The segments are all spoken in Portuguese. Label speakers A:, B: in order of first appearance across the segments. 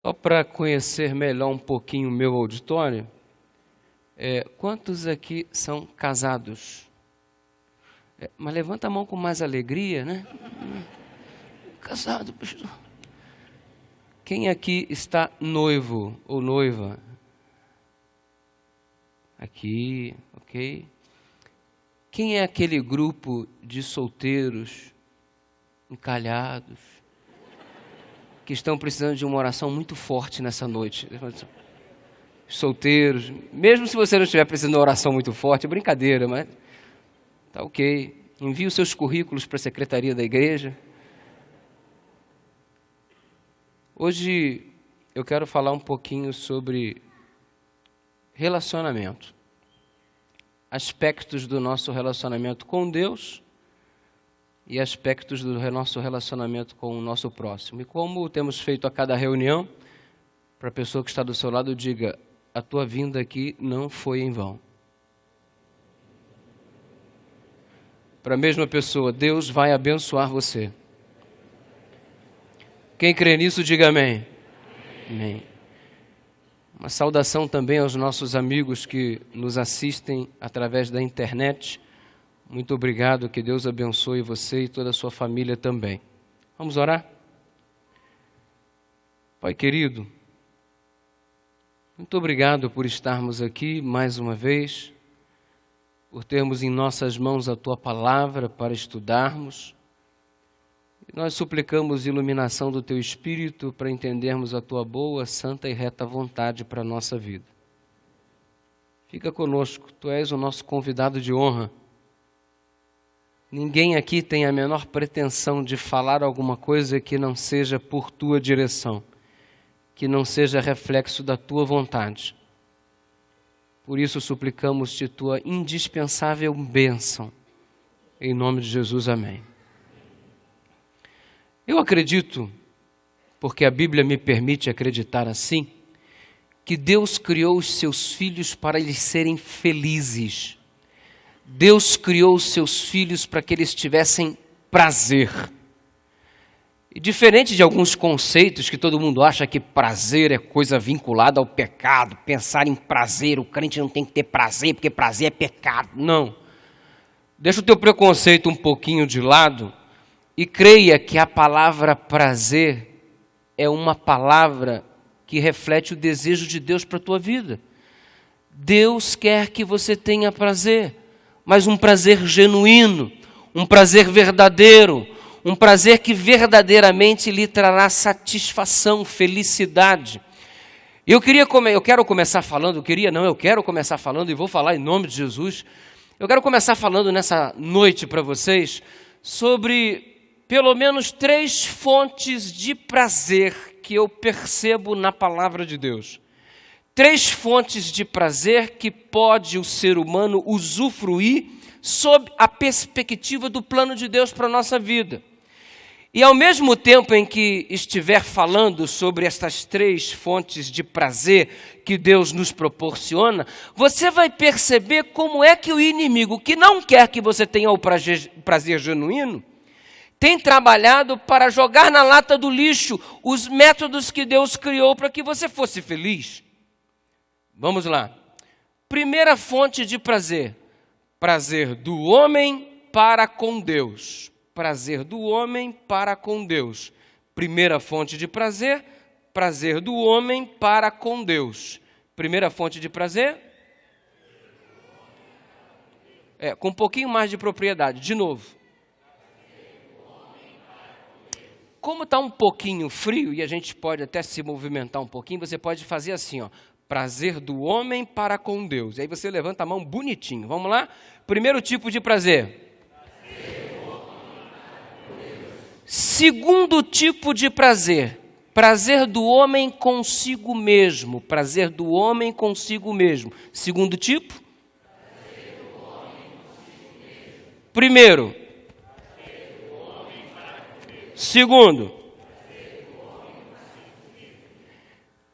A: Só para conhecer melhor um pouquinho o meu auditório, quantos aqui são casados? Mas levanta a mão com mais alegria, né? Casado, pastor. Quem aqui está noivo ou noiva? Aqui, ok. Quem é aquele grupo de solteiros, encalhados, que estão precisando de uma oração muito forte nessa noite? Solteiros, mesmo se você não estiver precisando de uma oração muito forte, é brincadeira, mas tá ok. Envie os seus currículos para a secretaria da igreja. Hoje eu quero falar um pouquinho sobre relacionamento. Aspectos do nosso relacionamento com Deus e aspectos do nosso relacionamento com o nosso próximo. E como temos feito a cada reunião, para a pessoa que está do seu lado, diga: a tua vinda aqui não foi em vão. Para a mesma pessoa, Deus vai abençoar você. Quem crê nisso, diga amém. Amém. Uma saudação também aos nossos amigos que nos assistem através da internet. Muito obrigado, que Deus abençoe você e toda a sua família também. Vamos orar? Pai querido, muito obrigado por estarmos aqui mais uma vez, por termos em nossas mãos a Tua palavra para estudarmos. E nós suplicamos iluminação do Teu Espírito para entendermos a Tua boa, santa e reta vontade para a nossa vida. Fica conosco, Tu és o nosso convidado de honra. Ninguém aqui tem a menor pretensão de falar alguma coisa que não seja por Tua direção, que não seja reflexo da Tua vontade. Por isso suplicamos-te Tua indispensável bênção. Em nome de Jesus, amém. Eu acredito, porque a Bíblia me permite acreditar assim, que Deus criou os seus filhos para eles serem felizes. Deus criou os seus filhos para que eles tivessem prazer. E diferente de alguns conceitos que todo mundo acha que prazer é coisa vinculada ao pecado, pensar em prazer, o crente não tem que ter prazer porque prazer é pecado. Não. Deixa o teu preconceito um pouquinho de lado e creia que a palavra prazer é uma palavra que reflete o desejo de Deus para a tua vida. Deus quer que você tenha prazer, mas um prazer genuíno, um prazer verdadeiro, um prazer que verdadeiramente lhe trará satisfação, felicidade. Eu quero começar falando e vou falar em nome de Jesus. Eu quero começar falando nessa noite para vocês sobre pelo menos 3 fontes de prazer que eu percebo na palavra de Deus. 3 fontes de prazer que pode o ser humano usufruir sob a perspectiva do plano de Deus para a nossa vida. E ao mesmo tempo em que estiver falando sobre estas 3 fontes de prazer que Deus nos proporciona, você vai perceber como é que o inimigo, que não quer que você tenha o prazer genuíno, tem trabalhado para jogar na lata do lixo os métodos que Deus criou para que você fosse feliz. Vamos lá. Primeira fonte de prazer. Prazer do homem para com Deus. Prazer do homem para com Deus. Primeira fonte de prazer. Prazer do homem para com Deus. Primeira fonte de prazer. Com um pouquinho mais de propriedade. De novo. Como está um pouquinho frio e a gente pode até se movimentar um pouquinho, você pode fazer assim, ó. Prazer do homem para com Deus. Aí você levanta a mão bonitinho. Vamos lá? Primeiro tipo de prazer. Segundo tipo de prazer. Prazer do homem consigo mesmo. Prazer do homem consigo mesmo. Segundo tipo. Primeiro. Segundo.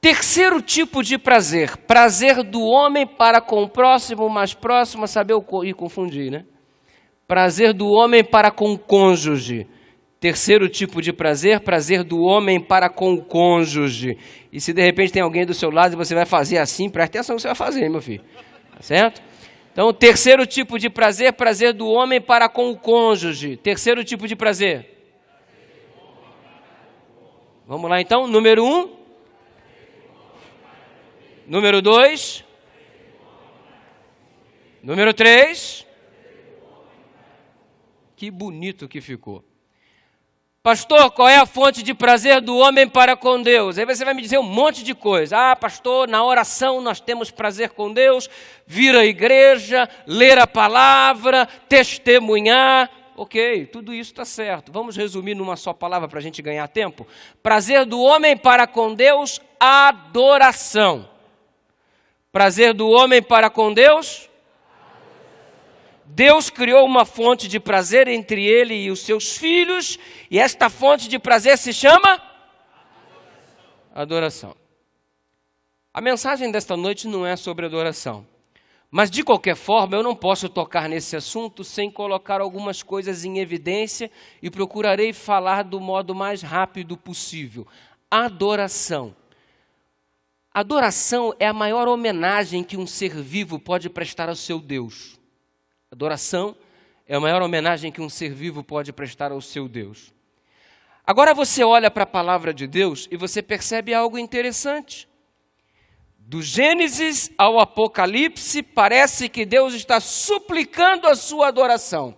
A: Terceiro tipo de prazer. Prazer do homem para com o próximo, mais próximo, a saber confundir, né? Prazer do homem para com o cônjuge. Terceiro tipo de prazer, prazer do homem para com o cônjuge. E se de repente tem alguém do seu lado e você vai fazer assim, presta atenção no que você vai fazer, meu filho. Tá certo? Então, o terceiro tipo de prazer, prazer do homem para com o cônjuge. Terceiro tipo de prazer. Vamos lá então, número 1. Número 2. Número 3. Que bonito que ficou. Pastor, qual é a fonte de prazer do homem para com Deus? Aí você vai me dizer um monte de coisa. Ah, pastor, na oração nós temos prazer com Deus, vir à igreja, ler a palavra, testemunhar. Ok, tudo isso está certo. Vamos resumir numa só palavra para a gente ganhar tempo. Prazer do homem para com Deus, adoração. Prazer do homem para com Deus. Deus criou uma fonte de prazer entre ele e os seus filhos, e esta fonte de prazer se chama adoração. A mensagem desta noite não é sobre adoração, mas de qualquer forma eu não posso tocar nesse assunto sem colocar algumas coisas em evidência e procurarei falar do modo mais rápido possível. Adoração. Adoração é a maior homenagem que um ser vivo pode prestar ao seu Deus. Adoração é a maior homenagem que um ser vivo pode prestar ao seu Deus. Agora você olha para a palavra de Deus e você percebe algo interessante. Do Gênesis ao Apocalipse, parece que Deus está suplicando a sua adoração.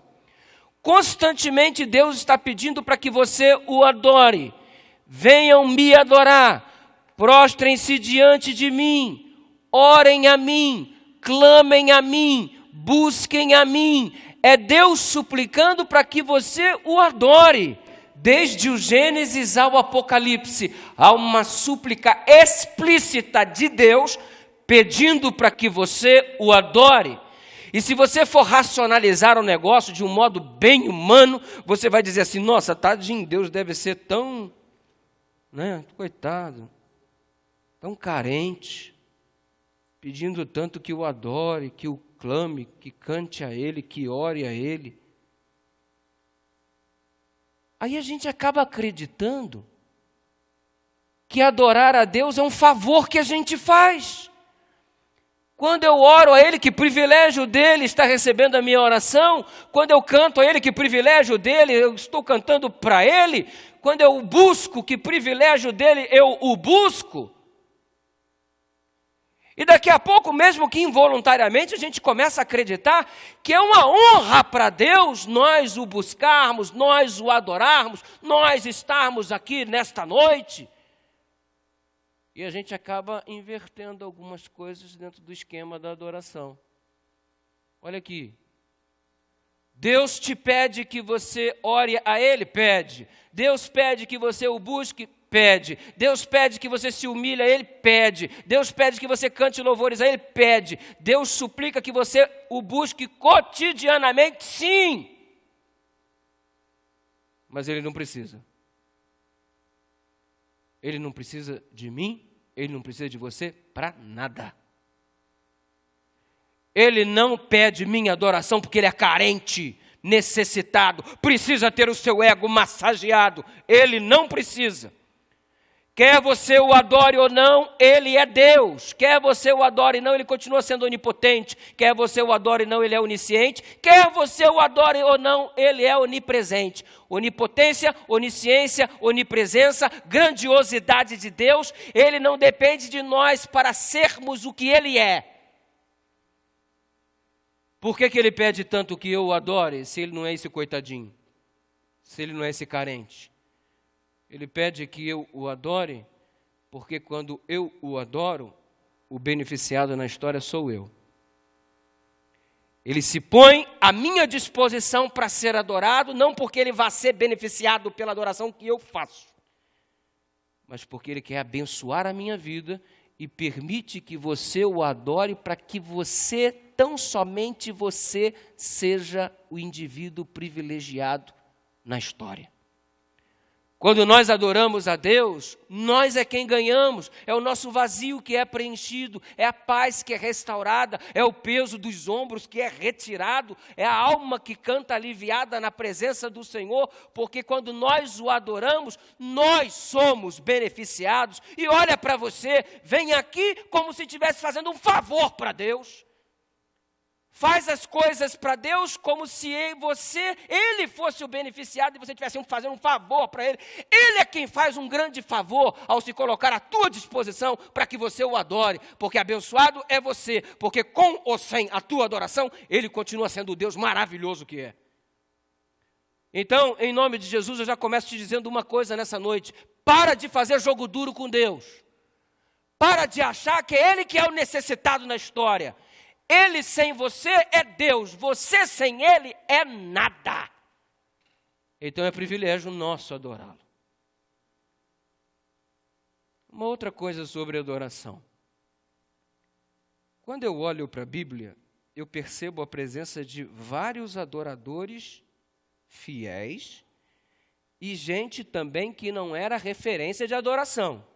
A: Constantemente Deus está pedindo para que você o adore. Venham me adorar, prostrem-se diante de mim, orem a mim, clamem a mim, busquem a mim. É Deus suplicando para que você o adore. Desde o Gênesis ao Apocalipse, há uma súplica explícita de Deus pedindo para que você o adore. E se você for racionalizar o negócio de um modo bem humano, você vai dizer assim, nossa, tadinho, Deus deve ser tão, coitado, tão carente, pedindo tanto que o adore, que o clame, que cante a Ele, que ore a Ele. Aí a gente acaba acreditando que adorar a Deus é um favor que a gente faz. Quando eu oro a Ele, que privilégio dEle está recebendo a minha oração. Quando eu canto a Ele, que privilégio dEle, eu estou cantando para Ele. Quando eu busco, que privilégio dEle, eu o busco. E daqui a pouco, mesmo que involuntariamente, a gente começa a acreditar que é uma honra para Deus nós o buscarmos, nós o adorarmos, nós estarmos aqui nesta noite. E a gente acaba invertendo algumas coisas dentro do esquema da adoração. Olha aqui. Deus te pede que você ore a Ele? Pede. Deus pede que você o busque? Pede. Deus pede que você se humilhe a Ele? Pede. Deus pede que você cante louvores a Ele? Pede. Deus suplica que você o busque cotidianamente? Sim. Mas Ele não precisa. Ele não precisa de mim, Ele não precisa de você para nada. Ele não pede minha adoração porque Ele é carente, necessitado, precisa ter o seu ego massageado. Ele não precisa. Quer você o adore ou não, Ele é Deus. Quer você o adore ou não, Ele continua sendo onipotente. Quer você o adore ou não, Ele é onisciente. Quer você o adore ou não, Ele é onipresente. Onipotência, onisciência, onipresença, grandiosidade de Deus. Ele não depende de nós para sermos o que Ele é. Por que Ele pede tanto que eu o adore, se Ele não é esse coitadinho? Se Ele não é esse carente? Ele pede que eu o adore, porque quando eu o adoro, o beneficiado na história sou eu. Ele se põe à minha disposição para ser adorado, não porque Ele vá ser beneficiado pela adoração que eu faço, mas porque Ele quer abençoar a minha vida e permite que você o adore para que você, tão somente você, seja o indivíduo privilegiado na história. Quando nós adoramos a Deus, nós é quem ganhamos, é o nosso vazio que é preenchido, é a paz que é restaurada, é o peso dos ombros que é retirado, é a alma que canta aliviada na presença do Senhor, porque quando nós o adoramos, nós somos beneficiados. E olha para você, vem aqui como se estivesse fazendo um favor para Deus. Faz as coisas para Deus como se ele fosse o beneficiado e você estivesse fazendo um favor para Ele. Ele é quem faz um grande favor ao se colocar à tua disposição para que você o adore. Porque abençoado é você, porque com ou sem a tua adoração, Ele continua sendo o Deus maravilhoso que é. Então, em nome de Jesus, eu já começo te dizendo uma coisa nessa noite. Para de fazer jogo duro com Deus. Para de achar que é Ele que é o necessitado na história. Ele sem você é Deus, você sem Ele é nada. Então é privilégio nosso adorá-lo. Uma outra coisa sobre adoração. Quando eu olho para a Bíblia, eu percebo a presença de vários adoradores fiéis e gente também que não era referência de adoração.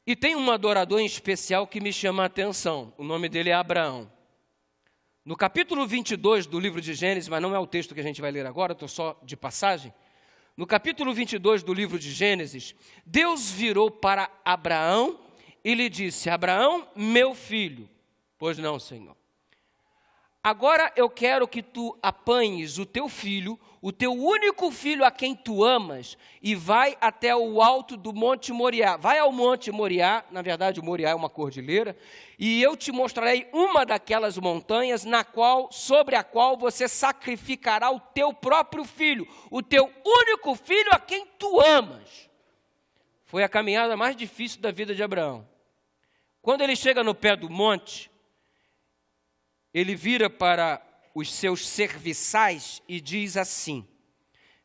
A: E tem um adorador em especial que me chama a atenção. O nome dele é Abraão. No capítulo 22 do livro de Gênesis, mas não é o texto que a gente vai ler agora, estou só de passagem. No capítulo 22 do livro de Gênesis, Deus virou para Abraão e lhe disse: Abraão, meu filho. Pois não, Senhor. Agora eu quero que tu apanhes o teu filho, o teu único filho a quem tu amas, e vai até o alto do Monte Moriá. Vai ao Monte Moriá, na verdade o Moriá é uma cordilheira, e eu te mostrarei uma daquelas montanhas sobre a qual você sacrificará o teu próprio filho, o teu único filho a quem tu amas. Foi a caminhada mais difícil da vida de Abraão. Quando ele chega no pé do monte, ele vira para os seus serviçais e diz assim: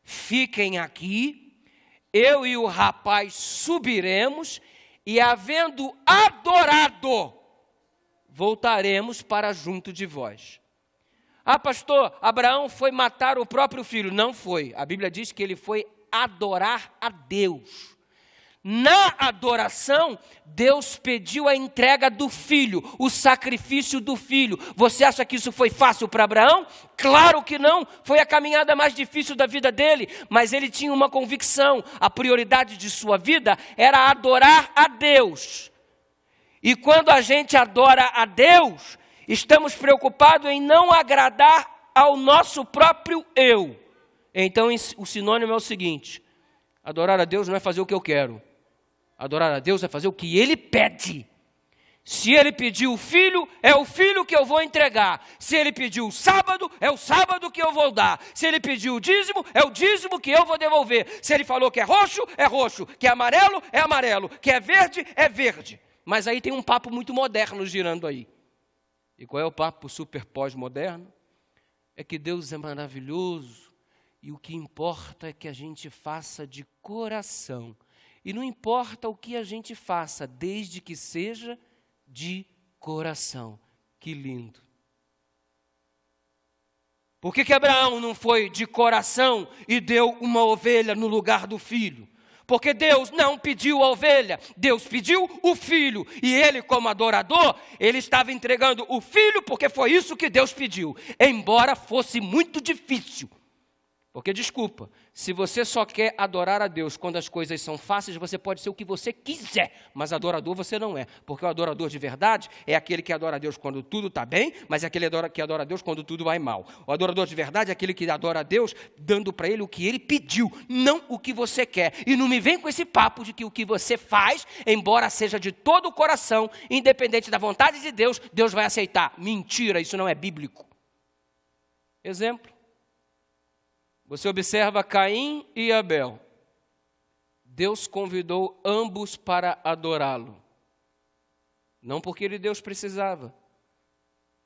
A: fiquem aqui, eu e o rapaz subiremos e, havendo adorado, voltaremos para junto de vós. Ah, pastor, Abraão foi matar o próprio filho. Não foi. A Bíblia diz que ele foi adorar a Deus. Na adoração, Deus pediu a entrega do filho, o sacrifício do filho. Você acha que isso foi fácil para Abraão? Claro que não, foi a caminhada mais difícil da vida dele, mas ele tinha uma convicção, a prioridade de sua vida era adorar a Deus. E quando a gente adora a Deus, estamos preocupados em não agradar ao nosso próprio eu. Então o sinônimo é o seguinte: adorar a Deus não é fazer o que eu quero. Adorar a Deus é fazer o que Ele pede. Se Ele pediu o filho, é o filho que eu vou entregar. Se Ele pediu o sábado, é o sábado que eu vou dar. Se Ele pediu o dízimo, é o dízimo que eu vou devolver. Se Ele falou que é roxo, que é amarelo, que é verde, é verde. Mas aí tem um papo muito moderno girando aí. E qual é o papo super pós-moderno? É que Deus é maravilhoso e o que importa é que a gente faça de coração. E não importa o que a gente faça, desde que seja de coração. Que lindo. Por que Abraão não foi de coração e deu uma ovelha no lugar do filho? Porque Deus não pediu a ovelha, Deus pediu o filho. E ele, como adorador, ele estava entregando o filho porque foi isso que Deus pediu. Embora fosse muito difícil. Porque, desculpa, se você só quer adorar a Deus quando as coisas são fáceis, você pode ser o que você quiser, mas adorador você não é. Porque o adorador de verdade é aquele que adora a Deus quando tudo está bem, mas é aquele que adora a Deus quando tudo vai mal. O adorador de verdade é aquele que adora a Deus dando para ele o que ele pediu, não o que você quer. E não me vem com esse papo de que o que você faz, embora seja de todo o coração, independente da vontade de Deus, Deus vai aceitar. Mentira, isso não é bíblico. Exemplo. Você observa Caim e Abel. Deus convidou ambos para adorá-lo. Não porque Deus precisava,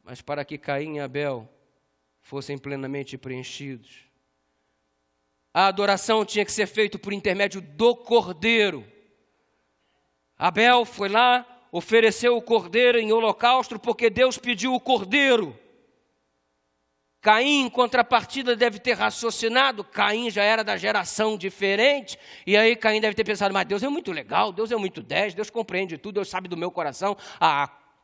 A: mas para que Caim e Abel fossem plenamente preenchidos. A adoração tinha que ser feita por intermédio do cordeiro. Abel foi lá, ofereceu o cordeiro em holocausto porque Deus pediu o cordeiro. Caim, em contrapartida, deve ter raciocinado. Caim já era da geração diferente. E aí Caim deve ter pensado, mas Deus é muito legal, Deus é muito 10, Deus compreende tudo, Deus sabe do meu coração.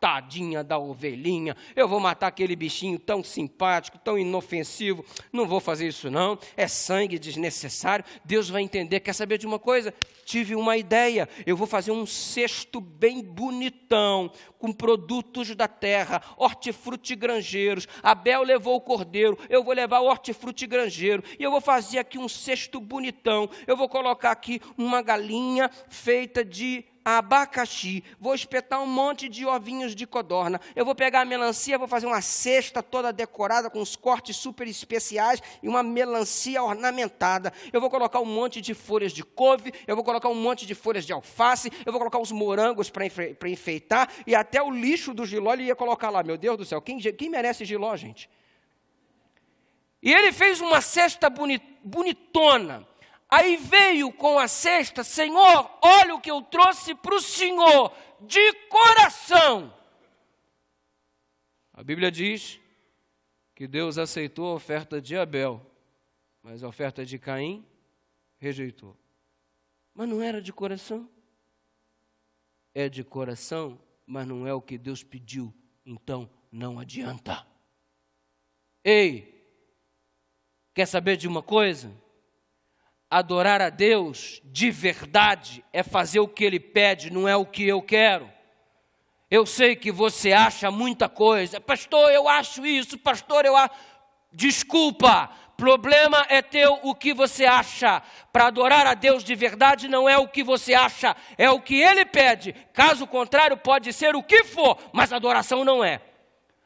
A: Tadinha da ovelhinha, eu vou matar aquele bichinho tão simpático, tão inofensivo, não vou fazer isso não, é sangue desnecessário. Deus vai entender. Quer saber de uma coisa? Tive uma ideia, eu vou fazer um cesto bem bonitão, com produtos da terra, hortifruti granjeiros. Abel levou o cordeiro, eu vou levar o hortifruti granjeiro, e eu vou fazer aqui um cesto bonitão, eu vou colocar aqui uma galinha feita de abacaxi, vou espetar um monte de ovinhos de codorna, eu vou pegar a melancia, vou fazer uma cesta toda decorada com uns cortes super especiais e uma melancia ornamentada, eu vou colocar um monte de folhas de couve, eu vou colocar um monte de folhas de alface, eu vou colocar os morangos para enfeitar, e até o lixo do jiló ele ia colocar lá. Meu Deus do céu, quem merece jiló, gente? E ele fez uma cesta bonitona. Aí veio com a cesta, Senhor, olha o que eu trouxe para o Senhor, de coração. A Bíblia diz que Deus aceitou a oferta de Abel, mas a oferta de Caim rejeitou. Mas não era de coração. É de coração, mas não é o que Deus pediu, então não adianta. Ei, quer saber de uma coisa? Adorar a Deus de verdade é fazer o que Ele pede, não é o que eu quero. Eu sei que você acha muita coisa. Pastor, eu acho isso. Pastor, eu acho... Desculpa, problema é teu o que você acha. Para adorar a Deus de verdade não é o que você acha, é o que Ele pede. Caso contrário, pode ser o que for, mas adoração não é.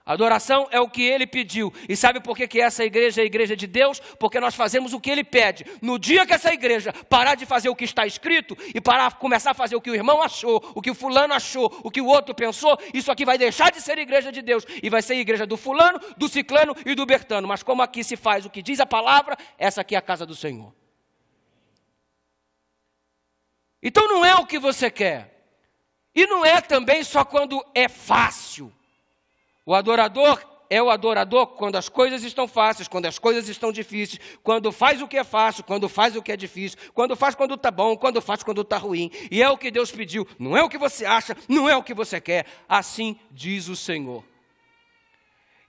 A: Adoração é o que Ele pediu. E sabe por que essa igreja é a igreja de Deus? Porque nós fazemos o que Ele pede. No dia que essa igreja parar de fazer o que está escrito e começar a fazer o que o irmão achou, o que o fulano achou, o que o outro pensou, isso aqui vai deixar de ser igreja de Deus e vai ser igreja do fulano, do ciclano e do bertano. Mas como aqui se faz o que diz a palavra, essa aqui é a casa do Senhor. Então não é o que você quer. E não é também só quando é fácil. O adorador é o adorador quando as coisas estão fáceis, quando as coisas estão difíceis, quando faz o que é fácil, quando faz o que é difícil, quando faz quando está bom, quando faz quando está ruim. E é o que Deus pediu, não é o que você acha, não é o que você quer. Assim diz o Senhor.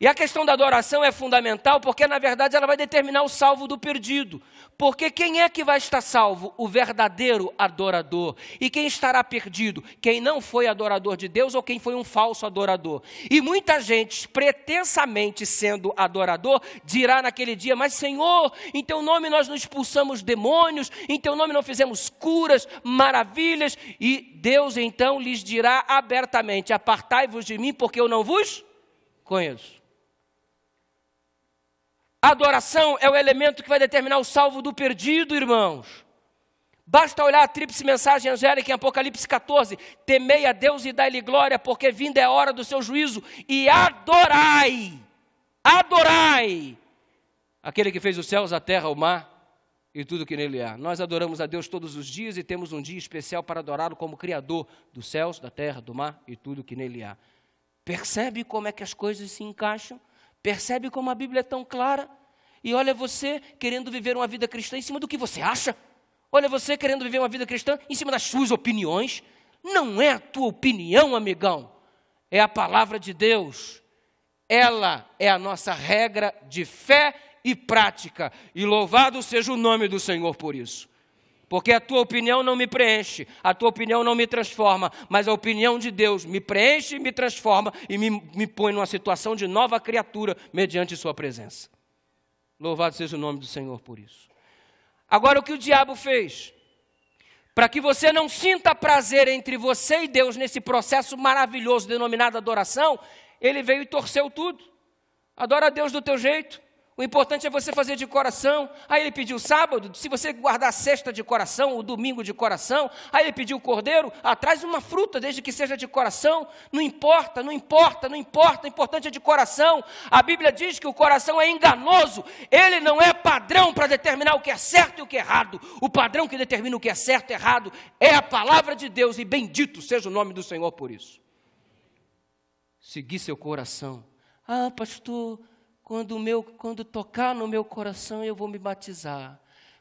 A: E a questão da adoração é fundamental porque, na verdade, ela vai determinar o salvo do perdido. Porque quem é que vai estar salvo? O verdadeiro adorador. E quem estará perdido? Quem não foi adorador de Deus ou quem foi um falso adorador. E muita gente, pretensamente sendo adorador, dirá naquele dia, mas Senhor, em Teu nome nós não expulsamos demônios, em Teu nome não fizemos curas, maravilhas. E Deus então lhes dirá abertamente, apartai-vos de mim porque eu não vos conheço. A adoração é o elemento que vai determinar o salvo do perdido, irmãos. Basta olhar a tríplice mensagem angélica em Apocalipse 14. Temei a Deus e dai-lhe glória, porque vinda é a hora do seu juízo. E adorai, adorai, aquele que fez os céus, a terra, o mar e tudo que nele há. Nós adoramos a Deus todos os dias e temos um dia especial para adorá-lo como Criador dos céus, da terra, do mar e tudo que nele há. Percebe como é que as coisas se encaixam? Percebe como a Bíblia é tão clara? E olha você querendo viver uma vida cristã em cima do que você acha. Olha você querendo viver uma vida cristã em cima das suas opiniões. Não é a tua opinião, amigão. É a palavra de Deus. Ela é a nossa regra de fé e prática. E louvado seja o nome do Senhor por isso. Porque a tua opinião não me preenche, a tua opinião não me transforma, mas a opinião de Deus me preenche, me transforma e me põe numa situação de nova criatura mediante sua presença. Louvado seja o nome do Senhor por isso. Agora o que o diabo fez? Para que você não sinta prazer entre você e Deus nesse processo maravilhoso denominado adoração, ele veio e torceu tudo. Adora a Deus do teu jeito. O importante é você fazer de coração. Aí ele pediu sábado, se você guardar a sexta de coração, o domingo de coração. Aí ele pediu cordeiro, traz uma fruta, desde que seja de coração. Não importa, não importa, não importa, o importante é de coração. A Bíblia diz que o coração é enganoso. Ele não é padrão para determinar o que é certo e o que é errado. O padrão que determina o que é certo e errado é a palavra de Deus. E bendito seja o nome do Senhor por isso. Seguir seu coração. Pastor... Quando tocar no meu coração, eu vou me batizar.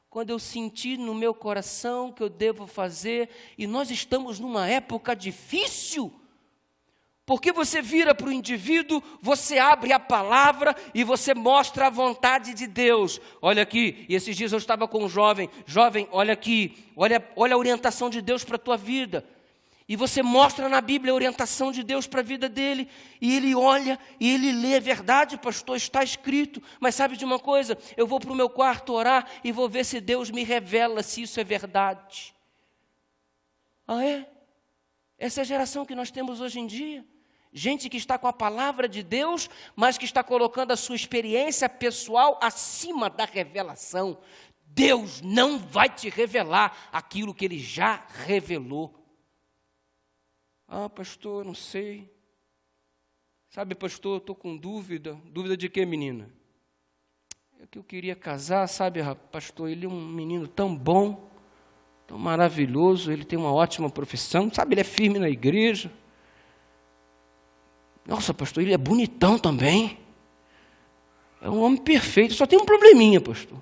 A: Quando eu sentir no meu coração que eu devo fazer, e nós estamos numa época difícil, porque você vira para o indivíduo, você abre a palavra e você mostra a vontade de Deus. Olha aqui, e esses dias eu estava com um jovem, olha aqui, olha a orientação de Deus para a tua vida. E você mostra na Bíblia a orientação de Deus para a vida dele, e ele olha e ele lê, é verdade, pastor, está escrito, mas sabe de uma coisa? Eu vou para o meu quarto orar e vou ver se Deus me revela se isso é verdade. Ah, é? Essa é a geração que nós temos hoje em dia. Gente que está com a palavra de Deus, mas que está colocando a sua experiência pessoal acima da revelação. Deus não vai te revelar aquilo que Ele já revelou. Ah, pastor, não sei. Sabe, pastor, eu estou com dúvida. Dúvida de quê, menina? É que eu queria casar, sabe, pastor, ele é um menino tão bom, tão maravilhoso, ele tem uma ótima profissão, sabe, ele é firme na igreja. Nossa, pastor, ele é bonitão também. É um homem perfeito, só tem um probleminha, pastor.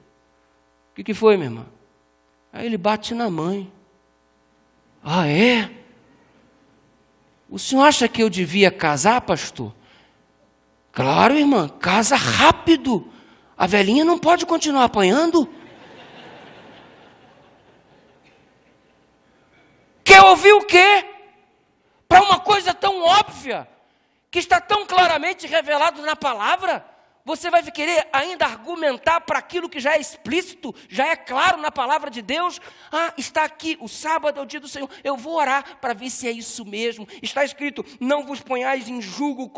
A: O que foi, minha irmã? Aí ele bate na mãe. Ah, é? O senhor acha que eu devia casar, pastor? Claro, irmã, casa rápido. A velhinha não pode continuar apanhando. Quer ouvir o quê? Para uma coisa tão óbvia, que está tão claramente revelado na palavra, você vai querer ainda argumentar para aquilo que já é explícito, já é claro na palavra de Deus? Ah, está aqui, o sábado é o dia do Senhor, eu vou orar para ver se é isso mesmo. Está escrito, não vos ponhais em julgo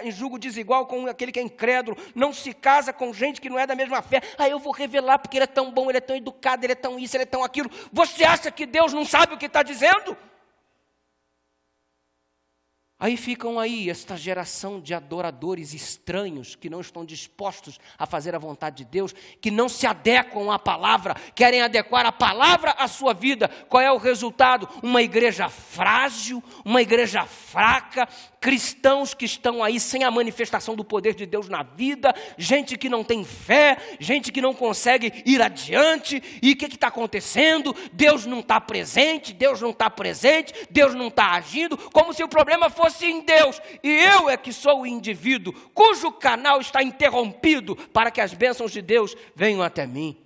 A: em julgo desigual com aquele que é incrédulo, não se casa com gente que não é da mesma fé. Ah, eu vou revelar porque ele é tão bom, ele é tão educado, ele é tão isso, ele é tão aquilo. Você acha que Deus não sabe o que está dizendo? Aí ficam aí esta geração de adoradores estranhos que não estão dispostos a fazer a vontade de Deus, que não se adequam à palavra, querem adequar a palavra à sua vida. Qual é o resultado? Uma igreja frágil, uma igreja fraca, cristãos que estão aí sem a manifestação do poder de Deus na vida, gente que não tem fé, gente que não consegue ir adiante. E o que está acontecendo? Deus não está presente, Deus não está agindo, como se o problema fosse em Deus, e eu é que sou o indivíduo cujo canal está interrompido para que as bênçãos de Deus venham até mim.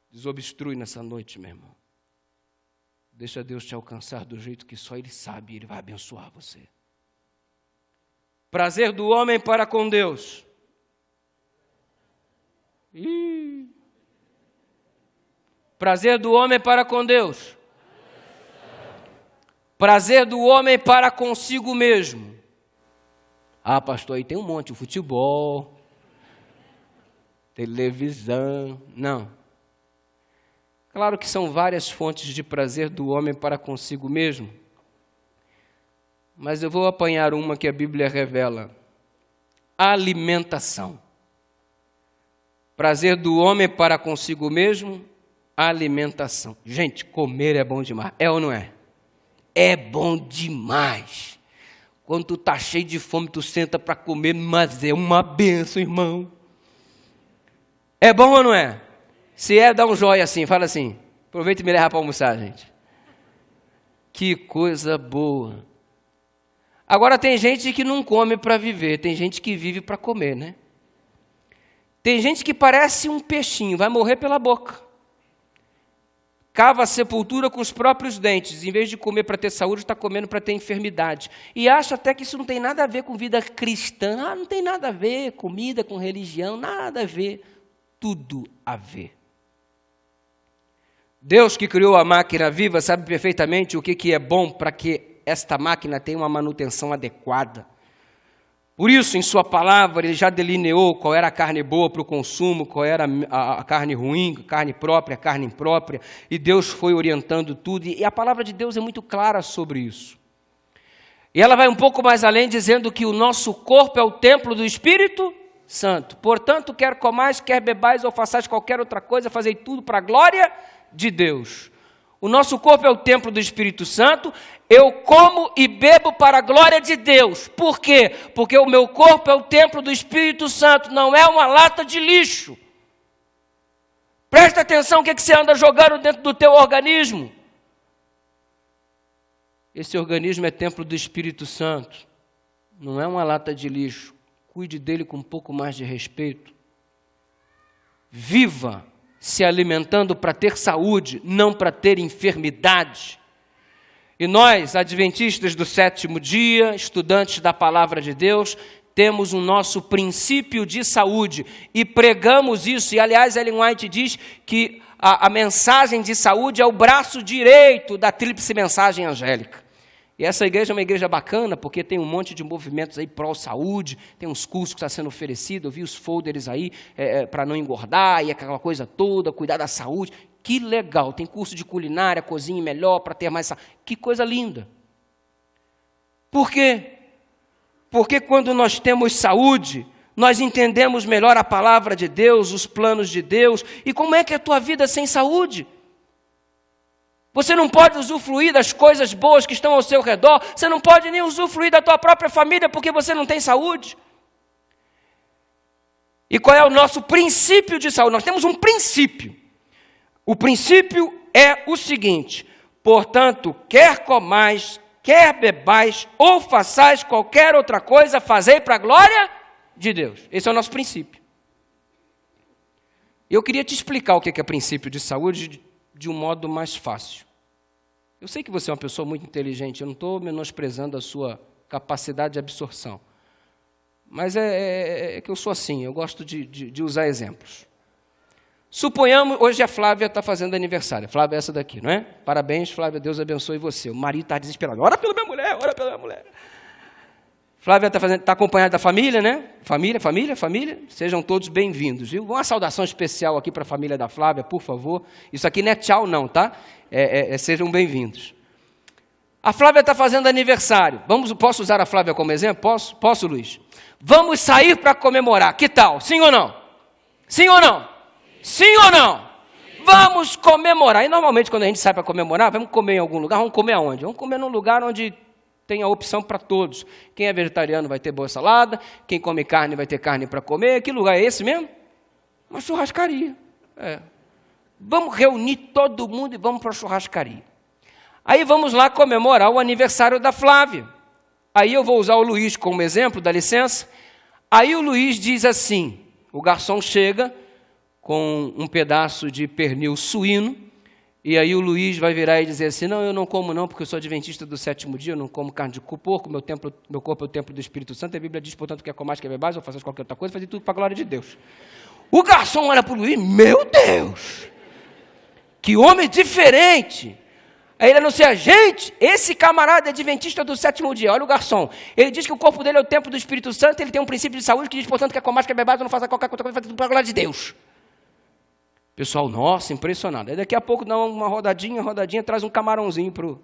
A: Desobstrui nessa noite, meu irmão. Deixa Deus te alcançar do jeito que só Ele sabe, e Ele vai abençoar você. Prazer do homem para com Deus. Prazer do homem para com Deus. Prazer do homem para consigo mesmo. Ah, pastor, aí tem um monte, o futebol, televisão. Não. Claro que são várias fontes de prazer do homem para consigo mesmo. Mas eu vou apanhar uma que a Bíblia revela. Alimentação. Prazer do homem para consigo mesmo, alimentação. Gente, comer é bom demais. É ou não é? É bom demais. Quando tu está cheio de fome, tu senta para comer, mas é uma benção, irmão. É bom ou não é? Se é, dá um joia assim, fala assim. Aproveita e me leva para almoçar, gente. Que coisa boa. Agora tem gente que não come para viver, tem gente que vive para comer, né? Tem gente que parece um peixinho, vai morrer pela boca. Cava a sepultura com os próprios dentes. Em vez de comer para ter saúde, está comendo para ter enfermidade. E acha até que isso não tem nada a ver com vida cristã. Ah, não tem nada a ver, comida com religião, nada a ver. Tudo a ver. Deus que criou a máquina viva sabe perfeitamente o que é bom para que esta máquina tenha uma manutenção adequada. Por isso, em sua palavra, Ele já delineou qual era a carne boa para o consumo, qual era a carne ruim, carne própria, carne imprópria, e Deus foi orientando tudo, e a palavra de Deus é muito clara sobre isso. E ela vai um pouco mais além, dizendo que o nosso corpo é o templo do Espírito Santo. Portanto, quer comais, quer bebais ou façais qualquer outra coisa, fazei tudo para a glória de Deus. O nosso corpo é o templo do Espírito Santo. Eu como e bebo para a glória de Deus. Por quê? Porque o meu corpo é o templo do Espírito Santo, não é uma lata de lixo. Presta atenção o que você anda jogando dentro do teu organismo. Esse organismo é templo do Espírito Santo, não é uma lata de lixo. Cuide dele com um pouco mais de respeito. Viva se alimentando para ter saúde, não para ter enfermidade. E nós, adventistas do sétimo dia, estudantes da palavra de Deus, temos o nosso princípio de saúde e pregamos isso. E, aliás, Ellen White diz que a mensagem de saúde é o braço direito da tríplice mensagem angélica. E essa igreja é uma igreja bacana, porque tem um monte de movimentos aí pró-saúde, tem uns cursos que estão sendo oferecidos, eu vi os folders aí para não engordar e aquela coisa toda, cuidar da saúde. Que legal, tem curso de culinária, cozinha melhor, para ter mais saúde. Que coisa linda. Por quê? Porque quando nós temos saúde, nós entendemos melhor a palavra de Deus, os planos de Deus. E como é que é a tua vida sem saúde? Você não pode usufruir das coisas boas que estão ao seu redor. Você não pode nem usufruir da tua própria família porque você não tem saúde. E qual é o nosso princípio de saúde? Nós temos um princípio. O princípio é o seguinte: portanto, quer comais, quer bebais, ou façais qualquer outra coisa, fazei para a glória de Deus. Esse é o nosso princípio. Eu queria te explicar o que é princípio de saúde de um modo mais fácil. Eu sei que você é uma pessoa muito inteligente, eu não estou menosprezando a sua capacidade de absorção. Mas é que eu sou assim, eu gosto de usar exemplos. Suponhamos, hoje a Flávia está fazendo aniversário. Flávia é essa daqui, não é? Parabéns, Flávia, Deus abençoe você. O marido está desesperado. Ora pela minha mulher, ora pela minha mulher. Flávia está acompanhada da família, né? Família. Sejam todos bem-vindos, viu? Uma saudação especial aqui para a família da Flávia, por favor. Isso aqui não é tchau, não, tá? Sejam bem-vindos. A Flávia está fazendo aniversário. Posso usar a Flávia como exemplo? Posso, Luiz? Vamos sair para comemorar. Que tal? Sim ou não? Sim ou não? Sim ou não? Vamos comemorar. E normalmente quando a gente sai para comemorar, vamos comer em algum lugar. Vamos comer aonde? Vamos comer num lugar onde tem a opção para todos. Quem é vegetariano vai ter boa salada, quem come carne vai ter carne para comer. Que lugar é esse mesmo? Uma churrascaria. Vamos reunir todo mundo e vamos para a churrascaria. Aí vamos lá comemorar o aniversário da Flávia. Aí eu vou usar o Luiz como exemplo, dá licença. Aí o Luiz diz assim, o garçom chega com um pedaço de pernil suíno, e aí o Luiz vai virar e dizer assim, não, eu não como não, porque eu sou adventista do sétimo dia, eu não como carne de porco, meu corpo é o templo do Espírito Santo, a Bíblia diz, portanto, quer comais, quer bebais, ou faças qualquer outra coisa, fazer tudo para a glória de Deus. O garçom olha para o Luiz, meu Deus, que homem diferente. Aí ele anuncia, gente, esse camarada é adventista do sétimo dia, olha o garçom, ele diz que o corpo dele é o templo do Espírito Santo, ele tem um princípio de saúde que diz, portanto, quer comais, quer bebais, ou não faça qualquer outra coisa, fazer tudo para a glória de Deus. Pessoal, nossa, impressionado. Aí daqui a pouco dá uma rodadinha, traz um camarãozinho para o...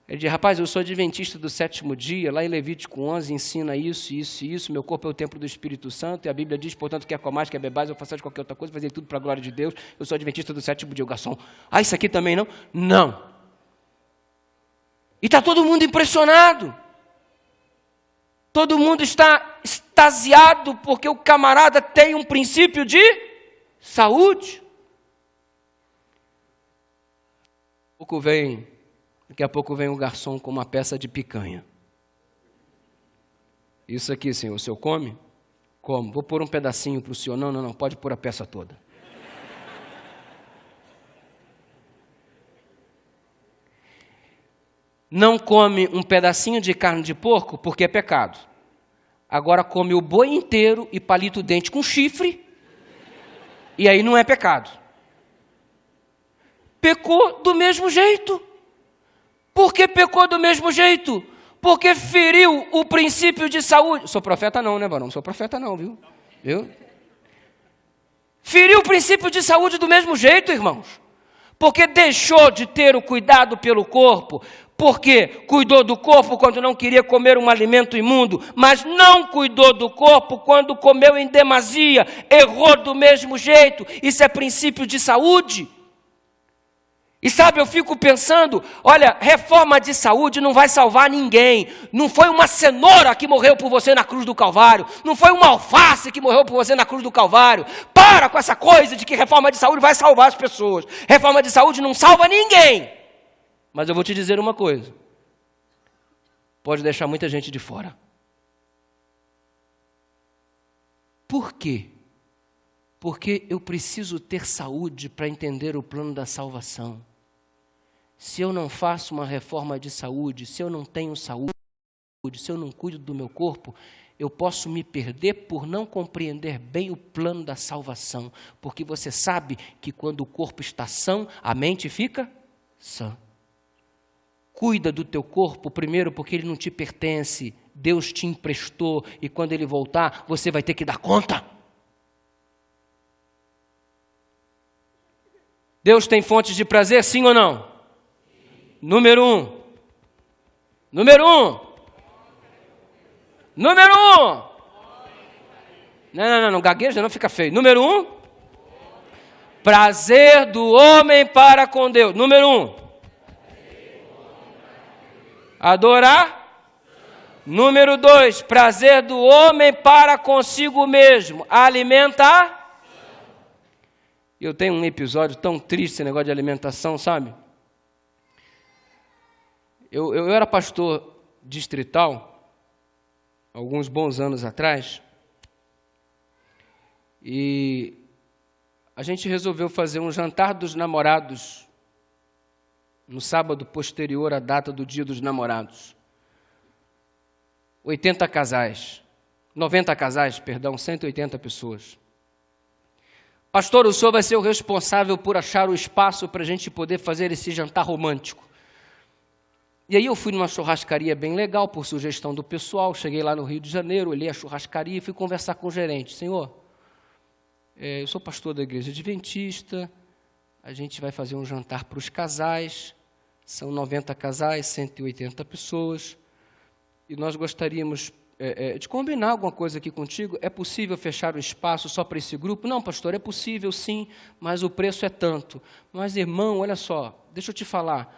A: Ele diz, rapaz, eu sou adventista do sétimo dia, lá em Levítico 11 ensina isso, meu corpo é o templo do Espírito Santo, e a Bíblia diz, portanto, quer comais, quer bebais, ou façais qualquer outra coisa, fazer tudo para a glória de Deus, eu sou adventista do sétimo dia. O garçom, isso aqui também não? Não. E está todo mundo impressionado. Todo mundo está extasiado, porque o camarada tem um princípio de saúde. Daqui a pouco vem um garçom com uma peça de picanha. Isso aqui, senhor, o senhor come? Como? Vou pôr um pedacinho para o senhor. Não, pode pôr a peça toda. Não come um pedacinho de carne de porco porque é pecado. Agora come o boi inteiro e palita o dente com chifre, e aí não é pecado. Pecou do mesmo jeito. Por que pecou do mesmo jeito? Porque feriu o princípio de saúde. Sou profeta não, né, varão? Sou profeta não, viu? Feriu o princípio de saúde do mesmo jeito, irmãos. Porque deixou de ter o cuidado pelo corpo. Porque cuidou do corpo quando não queria comer um alimento imundo, mas não cuidou do corpo quando comeu em demasia. Errou do mesmo jeito. Isso é princípio de saúde. E sabe, eu fico pensando, olha, reforma de saúde não vai salvar ninguém. Não foi uma cenoura que morreu por você na cruz do Calvário. Não foi uma alface que morreu por você na cruz do Calvário. Para com essa coisa de que reforma de saúde vai salvar as pessoas. Reforma de saúde não salva ninguém. Mas eu vou te dizer uma coisa. Pode deixar muita gente de fora. Por quê? Porque eu preciso ter saúde para entender o plano da salvação. Se eu não faço uma reforma de saúde, se eu não tenho saúde, se eu não cuido do meu corpo, eu posso me perder por não compreender bem o plano da salvação. Porque você sabe que quando o corpo está são, a mente fica sã. Cuida do teu corpo, primeiro porque ele não te pertence, Deus te emprestou e quando ele voltar, você vai ter que dar conta. Deus tem fontes de prazer, sim ou não? Número 1. Número 1. Número 1. Não gagueja, não fica feio. Número 1. Prazer do homem para com Deus. Número 1. Adorar. Número 2. Prazer do homem para consigo mesmo. Alimentar. Eu tenho um episódio tão triste, esse negócio de alimentação, sabe? Eu era pastor distrital, alguns bons anos atrás, e a gente resolveu fazer um jantar dos namorados no sábado posterior à data do Dia dos Namorados. 80 casais, 90 casais, perdão, 180 pessoas. Pastor, o senhor vai ser o responsável por achar o espaço para a gente poder fazer esse jantar romântico. E aí eu fui numa churrascaria bem legal, por sugestão do pessoal, cheguei lá no Rio de Janeiro, olhei a churrascaria e fui conversar com o gerente. Senhor, eu sou pastor da igreja adventista, a gente vai fazer um jantar para os casais, são 90 casais, 180 pessoas, e nós gostaríamos de combinar alguma coisa aqui contigo. É possível fechar o espaço só para esse grupo? Não, pastor, é possível sim, mas o preço é tanto. Mas, irmão, olha só, deixa eu te falar,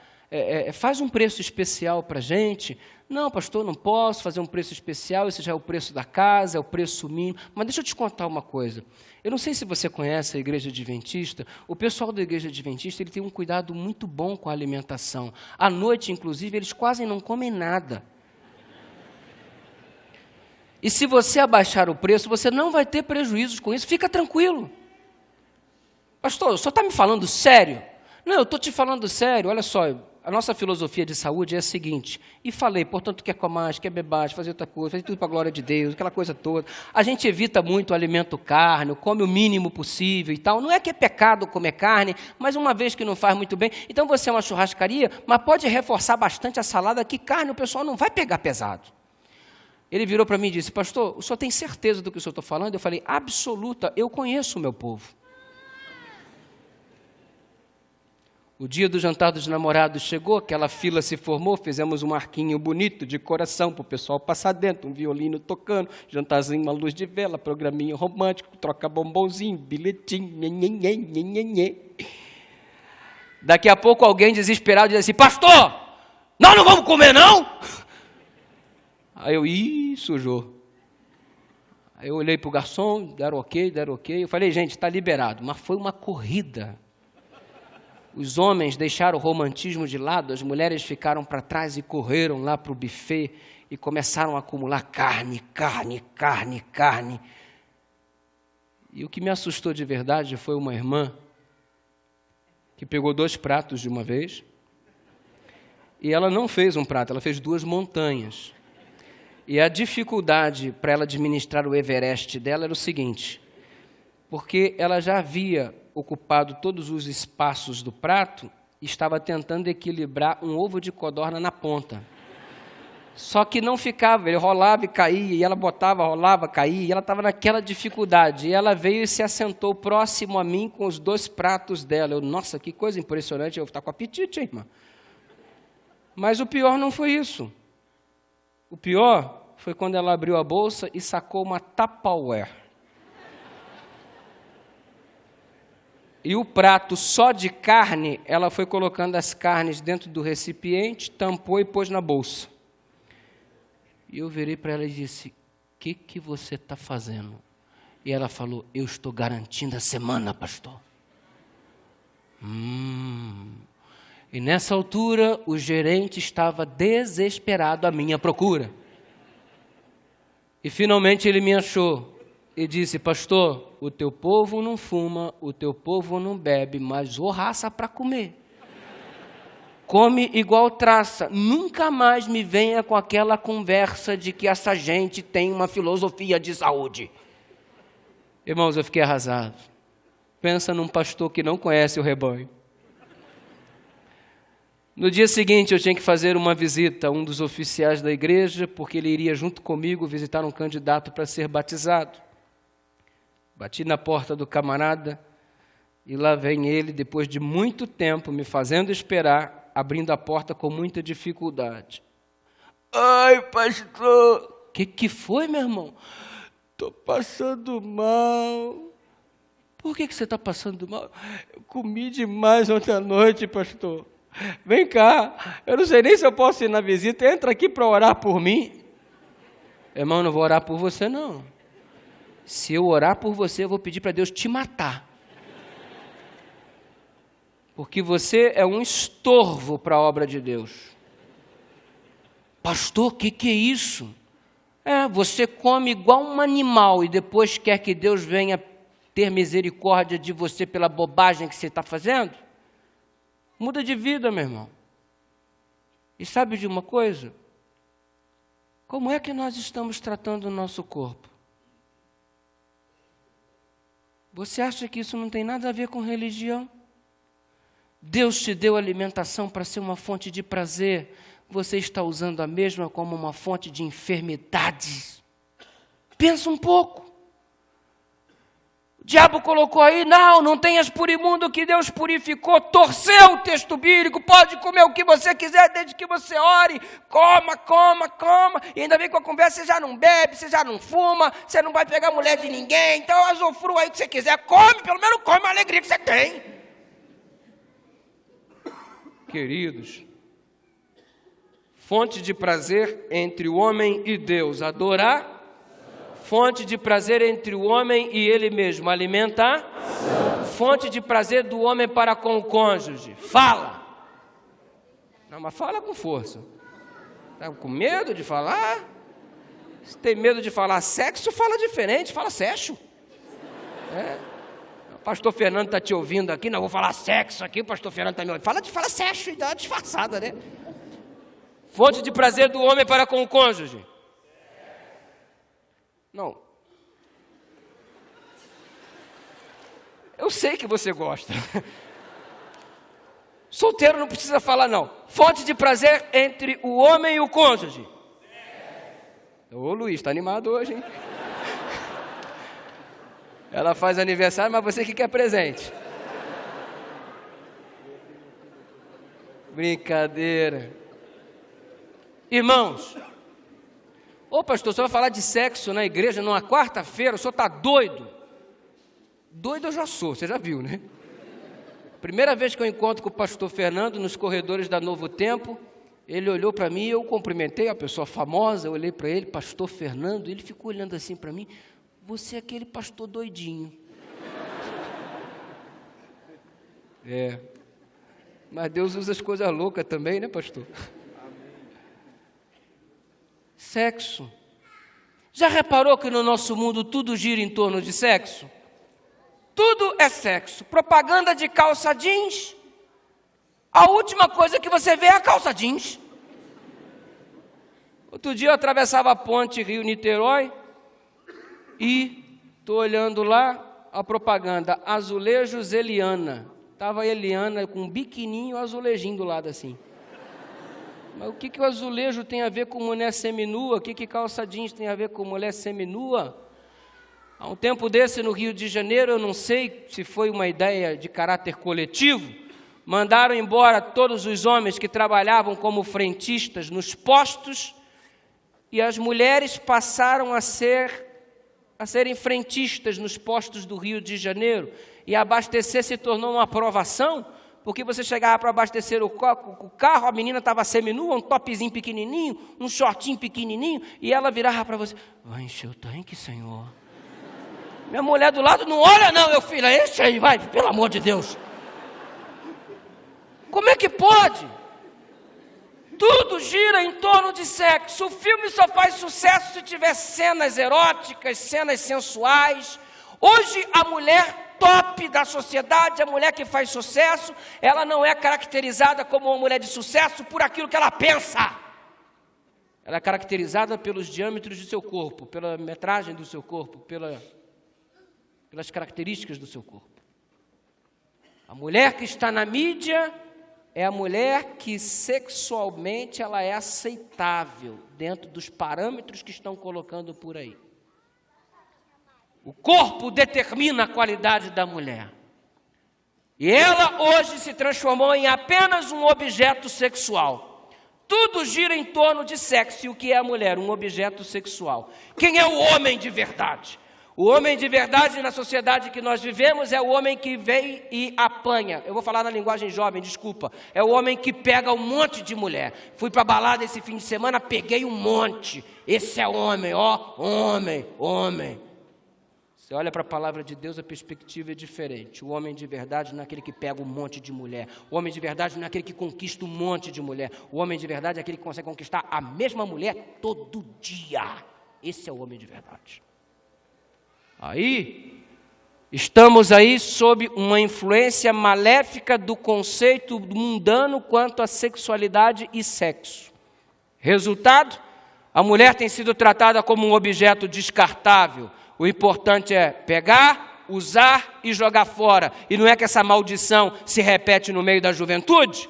A: faz um preço especial para a gente. Não, pastor, não posso fazer um preço especial, esse já é o preço da casa, é o preço mínimo. Mas deixa eu te contar uma coisa. Eu não sei se você conhece a igreja adventista. O pessoal da igreja adventista ele tem um cuidado muito bom com a alimentação. À noite, inclusive, eles quase não comem nada. E se você abaixar o preço, você não vai ter prejuízos com isso. Fica tranquilo. Pastor, o senhor está me falando sério? Não, eu estou te falando sério. Olha só, a nossa filosofia de saúde é a seguinte. E falei, portanto, quer comer, quer beber, fazer outra coisa, fazer tudo para a glória de Deus, aquela coisa toda. A gente evita muito o alimento carne, come o mínimo possível e tal. Não é que é pecado comer carne, mas uma vez que não faz muito bem. Então você é uma churrascaria, mas pode reforçar bastante a salada, que carne o pessoal não vai pegar pesado. Ele virou para mim e disse, pastor, o senhor tem certeza do que o senhor está falando? Eu falei, absoluta, eu conheço o meu povo. O dia do jantar dos namorados chegou, aquela fila se formou, fizemos um arquinho bonito de coração para o pessoal passar dentro, um violino tocando, jantarzinho, uma luz de vela, programinha romântico, troca bombonzinho, bilhetinho, nhenhenhen, nhenhenhen. Daqui a pouco alguém desesperado diz assim, pastor, nós não vamos comer não? Aí eu, sujou. Aí eu olhei para o garçom, deram ok. Eu falei, gente, está liberado. Mas foi uma corrida. Os homens deixaram o romantismo de lado, as mulheres ficaram para trás e correram lá para o buffet e começaram a acumular carne. E o que me assustou de verdade foi uma irmã que pegou 2 pratos de uma vez e ela não fez um prato, ela fez 2 montanhas. E a dificuldade para ela administrar o Everest dela era o seguinte, porque ela já havia ocupado todos os espaços do prato e estava tentando equilibrar um ovo de codorna na ponta. Só que não ficava, ele rolava e caía, e ela botava, rolava, caía, e ela estava naquela dificuldade. E ela veio e se assentou próximo a mim com os 2 pratos dela. Eu, nossa, que coisa impressionante, eu vou estar com apetite, hein, irmã? Mas o pior não foi isso. O pior foi quando ela abriu a bolsa e sacou uma Tupperware. E o prato só de carne, ela foi colocando as carnes dentro do recipiente, tampou e pôs na bolsa. E eu virei para ela e disse, o que você está fazendo? E ela falou, eu estou garantindo a semana, pastor. E nessa altura, o gerente estava desesperado à minha procura. E finalmente ele me achou e disse, pastor, o teu povo não fuma, o teu povo não bebe, mas ô raça para comer. Come igual traça. Nunca mais me venha com aquela conversa de que essa gente tem uma filosofia de saúde. Irmãos, eu fiquei arrasado. Pensa num pastor que não conhece o rebanho. No dia seguinte, eu tinha que fazer uma visita a um dos oficiais da igreja, porque ele iria junto comigo visitar um candidato para ser batizado. Bati na porta do camarada e lá vem ele, depois de muito tempo, me fazendo esperar, abrindo a porta com muita dificuldade. Ai, pastor! Que foi, meu irmão? Estou passando mal. Por que você está passando mal? Eu comi demais ontem à noite, pastor. Vem cá, eu não sei nem se eu posso ir na visita, entra aqui para orar por mim. Irmão, não vou orar por você não. Se eu orar por você, eu vou pedir para Deus te matar. Porque você é um estorvo para a obra de Deus. Pastor, que é isso? Você come igual um animal e depois quer que Deus venha ter misericórdia de você pela bobagem que você está fazendo? Muda de vida, meu irmão. E sabe de uma coisa? Como é que nós estamos tratando o nosso corpo? Você acha que isso não tem nada a ver com religião? Deus te deu alimentação para ser uma fonte de prazer. Você está usando a mesma como uma fonte de enfermidades. Pensa um pouco. O diabo colocou aí, não tenhas por imundo que Deus purificou, torceu o texto bíblico, pode comer o que você quiser, desde que você ore, coma, e ainda vem com a conversa, você já não bebe, você já não fuma, você não vai pegar mulher de ninguém, então azofrua aí o que você quiser, come, pelo menos come a alegria que você tem. Queridos, fonte de prazer entre o homem e Deus, adorar. Fonte de prazer entre o homem e ele mesmo, alimentar. Fonte de prazer do homem para com o cônjuge, fala. Não, mas fala com força. Está com medo de falar? Se tem medo de falar sexo, fala diferente, fala sexo. O pastor Fernando está te ouvindo aqui, não vou falar sexo aqui, o pastor Fernando está me ouvindo. Fala sexo e dá uma disfarçada, né? Fonte de prazer do homem para com o cônjuge. Não. Eu sei que você gosta. Solteiro não precisa falar, não. Fonte de prazer entre o homem e o cônjuge. Ô Luiz, está animado hoje, hein? Ela faz aniversário, mas você que quer presente. Brincadeira. Irmãos, ô pastor, o senhor vai falar de sexo na igreja numa quarta-feira, o senhor está doido? Doido eu já sou, você já viu, né? Primeira vez que eu encontro com o pastor Fernando nos corredores da Novo Tempo, ele olhou para mim, eu cumprimentei a pessoa famosa, eu olhei para ele, pastor Fernando, ele ficou olhando assim para mim, você é aquele pastor doidinho. Mas Deus usa as coisas loucas também, né, pastor? Sexo. Já reparou que no nosso mundo tudo gira em torno de sexo? Tudo é sexo. Propaganda de calça jeans. A última coisa que você vê é a calça jeans. Outro dia eu atravessava a ponte Rio-Niterói e estou olhando lá a propaganda Azulejos Eliana. Estava a Eliana com um biquininho e um azulejinho do lado assim. Mas o que o azulejo tem a ver com mulher seminua? O que calça jeans tem a ver com mulher seminua? Há um tempo desse no Rio de Janeiro, eu não sei se foi uma ideia de caráter coletivo, mandaram embora todos os homens que trabalhavam como frentistas nos postos e as mulheres passaram a ser a serem frentistas nos postos do Rio de Janeiro, e abastecer se tornou uma provação, porque você chegava para abastecer o carro, a menina estava seminua, um topzinho pequenininho, um shortinho pequenininho, e ela virava para você: vai encher o tanque, Senhor? Minha mulher do lado: não olha não, meu filho, enche aí, vai, pelo amor de Deus. Como é que pode? Tudo gira em torno de sexo. O filme só faz sucesso se tiver cenas eróticas, cenas sensuais. Hoje a mulher top da sociedade, a mulher que faz sucesso, ela não é caracterizada como uma mulher de sucesso por aquilo que ela pensa. Ela é caracterizada pelos diâmetros do seu corpo, pela metragem do seu corpo, pelas características do seu corpo. A mulher que está na mídia é a mulher que sexualmente ela é aceitável dentro dos parâmetros que estão colocando por aí. O corpo determina a qualidade da mulher. E ela hoje se transformou em apenas um objeto sexual. Tudo gira em torno de sexo. E o que é a mulher? Um objeto sexual. Quem é o homem de verdade? O homem de verdade na sociedade que nós vivemos é o homem que vem e apanha. Eu vou falar na linguagem jovem, desculpa. É o homem que pega um monte de mulher. Fui para a balada esse fim de semana, peguei um monte. Esse é homem, ó, homem. Você olha para a palavra de Deus, a perspectiva é diferente. O homem de verdade não é aquele que pega um monte de mulher. O homem de verdade não é aquele que conquista um monte de mulher. O homem de verdade é aquele que consegue conquistar a mesma mulher todo dia. Esse é o homem de verdade. Aí, estamos aí sob uma influência maléfica do conceito mundano quanto à sexualidade e sexo. Resultado, a mulher tem sido tratada como um objeto descartável. O importante é pegar, usar e jogar fora. E não é que essa maldição se repete no meio da juventude?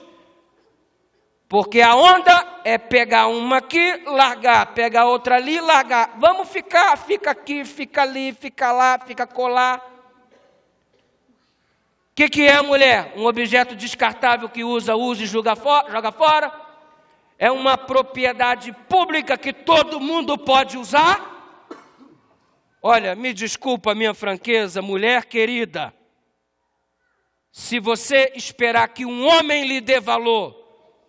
A: Porque a onda é pegar uma aqui, largar, pegar outra ali, largar. Vamos ficar, fica aqui, fica ali, fica lá, fica colar. O que é a mulher? Um objeto descartável que usa e joga fora? É uma propriedade pública que todo mundo pode usar? Olha, me desculpa a minha franqueza, mulher querida. Se você esperar que um homem lhe dê valor,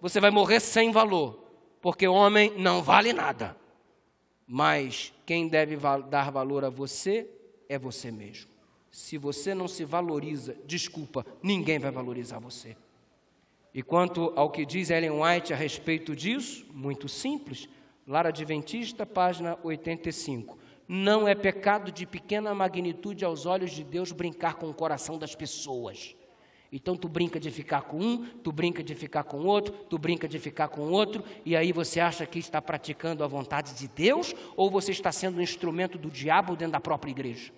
A: você vai morrer sem valor, porque o homem não vale nada. Mas quem deve dar valor a você é você mesmo. Se você não se valoriza, desculpa, ninguém vai valorizar você. E quanto ao que diz Ellen White a respeito disso, muito simples, Lar Adventista, página 85. Não é pecado de pequena magnitude aos olhos de Deus brincar com o coração das pessoas. Então tu brinca de ficar com um, tu brinca de ficar com outro, tu brinca de ficar com outro, e aí você acha que está praticando a vontade de Deus, ou você está sendo um instrumento do diabo dentro da própria igreja?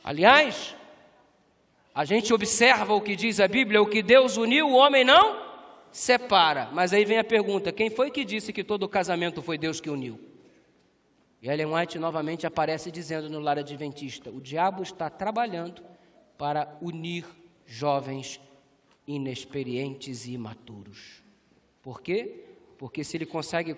A: Aliás, a gente observa o que diz a Bíblia: o que Deus uniu, o homem não separa. Mas aí vem a pergunta: quem foi que disse que todo casamento foi Deus que uniu? E Ellen White novamente aparece dizendo no Lar Adventista: o diabo está trabalhando para unir jovens inexperientes e imaturos. Por quê? Porque se ele consegue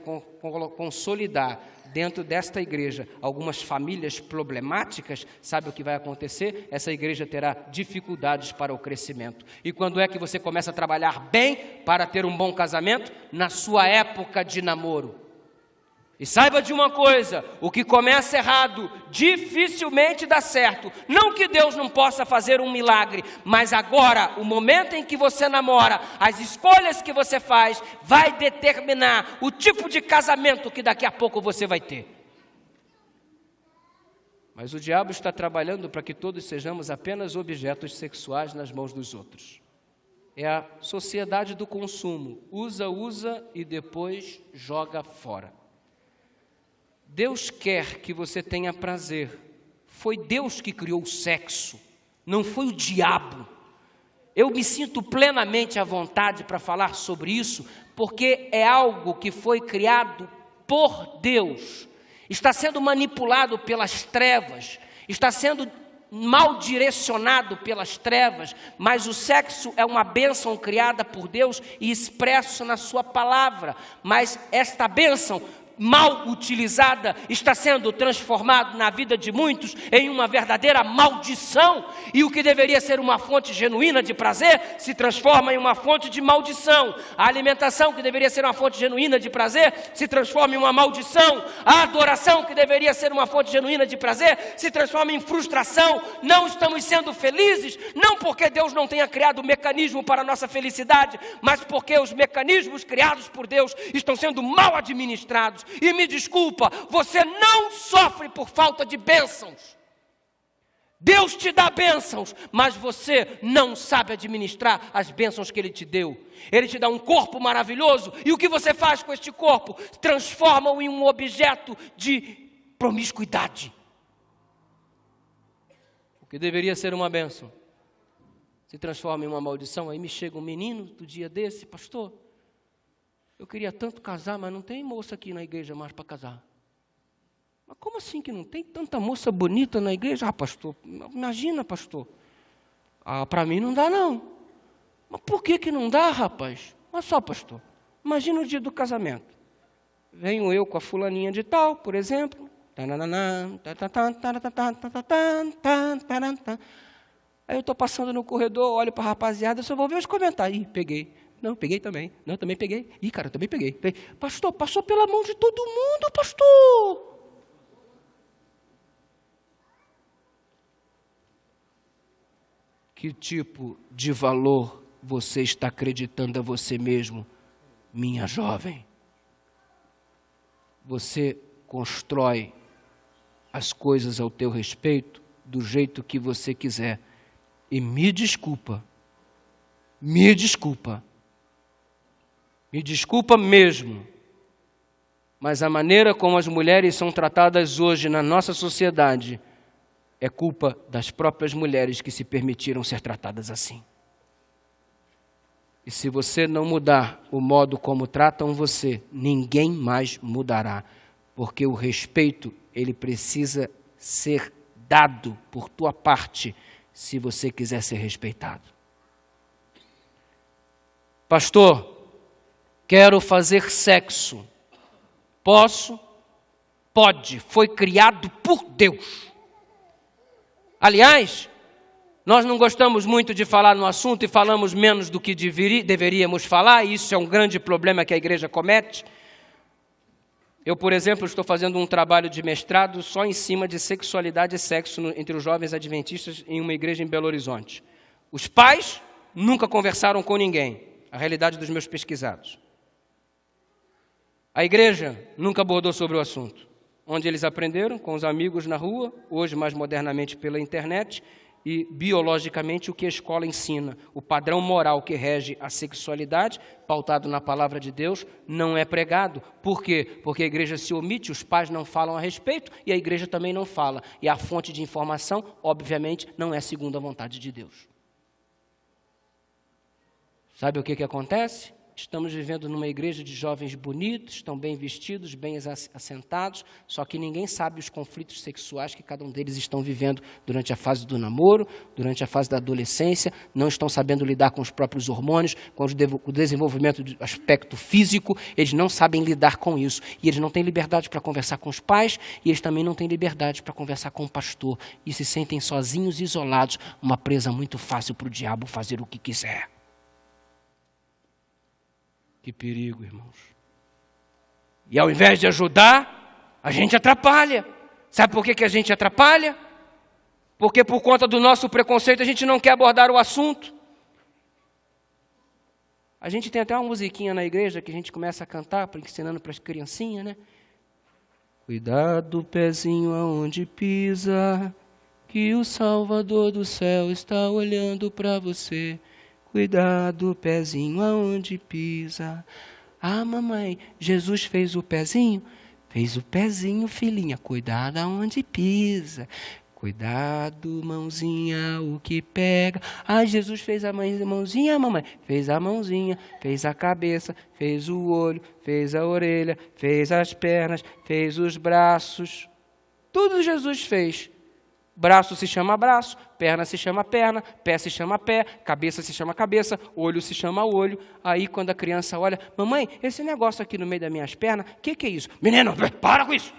A: consolidar dentro desta igreja algumas famílias problemáticas, sabe o que vai acontecer? Essa igreja terá dificuldades para o crescimento. E quando é que você começa a trabalhar bem para ter um bom casamento? Na sua época de namoro. E saiba de uma coisa: o que começa errado dificilmente dá certo. Não que Deus não possa fazer um milagre, mas agora, o momento em que você namora, as escolhas que você faz, vai determinar o tipo de casamento que daqui a pouco você vai ter. Mas o diabo está trabalhando para que todos sejamos apenas objetos sexuais nas mãos dos outros. É a sociedade do consumo. Usa e depois joga fora. Deus quer que você tenha prazer. Foi Deus que criou o sexo, não foi o diabo. Eu me sinto plenamente à vontade para falar sobre isso, porque é algo que foi criado por Deus. Está sendo manipulado pelas trevas, está sendo mal direcionado pelas trevas, mas o sexo é uma bênção criada por Deus e expresso na sua palavra. Mas esta bênção mal utilizada, está sendo transformado na vida de muitos em uma verdadeira maldição, e o que deveria ser uma fonte genuína de prazer se transforma em uma fonte de maldição. A alimentação, que deveria ser uma fonte genuína de prazer, se transforma em uma maldição. A adoração, que deveria ser uma fonte genuína de prazer, se transforma em frustração. Não estamos sendo felizes, não porque Deus não tenha criado um mecanismo para a nossa felicidade, mas porque os mecanismos criados por Deus estão sendo mal administrados. E me desculpa, você não sofre por falta de bênçãos. Deus te dá bênçãos, mas você não sabe administrar as bênçãos que Ele te deu. Ele te dá um corpo maravilhoso, e o que você faz com este corpo? Transforma-o em um objeto de promiscuidade. O que deveria ser uma bênção se transforma em uma maldição. Aí me chega um menino do dia desse: pastor, eu queria tanto casar, mas não tem moça aqui na igreja mais para casar. Mas como assim que não tem tanta moça bonita na igreja? Ah, pastor, imagina, pastor. Ah, para mim não dá não. Mas por que não dá, rapaz? Mas só, pastor, imagina o dia do casamento. Venho eu com a fulaninha de tal, por exemplo. Aí eu estou passando no corredor, olho para a rapaziada, eu só vou ver os comentários. Ih, peguei. Não, peguei também. Não, também peguei. Ih, cara, eu também peguei. Pastor, passou pela mão de todo mundo, pastor. Que tipo de valor você está acreditando a você mesmo, minha jovem? Você constrói as coisas ao teu respeito do jeito que você quiser. E me desculpa mesmo, mas a maneira como as mulheres são tratadas hoje na nossa sociedade é culpa das próprias mulheres que se permitiram ser tratadas assim. E se você não mudar o modo como tratam você, ninguém mais mudará, porque o respeito, ele precisa ser dado por tua parte, se você quiser ser respeitado. Pastor, quero fazer sexo. Posso? Pode. Foi criado por Deus. Aliás, nós não gostamos muito de falar no assunto e falamos menos do que deveríamos falar, e isso é um grande problema que a igreja comete. Eu, por exemplo, estou fazendo um trabalho de mestrado só em cima de sexualidade e sexo entre os jovens adventistas em uma igreja em Belo Horizonte. Os pais nunca conversaram com ninguém, a realidade dos meus pesquisados. A igreja nunca abordou sobre o assunto. Onde eles aprenderam? Com os amigos na rua, hoje mais modernamente pela internet, e biologicamente o que a escola ensina. O padrão moral que rege a sexualidade, pautado na palavra de Deus, não é pregado. Por quê? Porque a igreja se omite, os pais não falam a respeito e a igreja também não fala. E a fonte de informação, obviamente, não é segundo a vontade de Deus. Sabe o que acontece? Estamos vivendo numa igreja de jovens bonitos, estão bem vestidos, bem assentados, só que ninguém sabe os conflitos sexuais que cada um deles estão vivendo durante a fase do namoro, durante a fase da adolescência, não estão sabendo lidar com os próprios hormônios, com o desenvolvimento do aspecto físico, eles não sabem lidar com isso. E eles não têm liberdade para conversar com os pais, e eles também não têm liberdade para conversar com o pastor, e se sentem sozinhos e isolados, uma presa muito fácil para o diabo fazer o que quiser. Que perigo, irmãos. E ao invés de ajudar, a gente atrapalha. Sabe por que a gente atrapalha? Porque por conta do nosso preconceito a gente não quer abordar o assunto. A gente tem até uma musiquinha na igreja que a gente começa a cantar, ensinando para as criancinhas, né? Cuidado, pezinho, aonde pisa, que o Salvador do céu está olhando para você. Cuidado, pezinho, aonde pisa. Ah, mamãe, Jesus fez o pezinho? Fez o pezinho, filhinha. Cuidado aonde pisa. Cuidado, mãozinha, o que pega. Ah, Jesus fez a mãozinha, mamãe. Fez a mãozinha, fez a cabeça, fez o olho, fez a orelha, fez as pernas, fez os braços. Tudo Jesus fez. Braço se chama braço, perna se chama perna, pé se chama pé, cabeça se chama cabeça, olho se chama olho. Aí quando a criança olha, mamãe, esse negócio aqui no meio das minhas pernas, o que é isso? Menino, para com isso.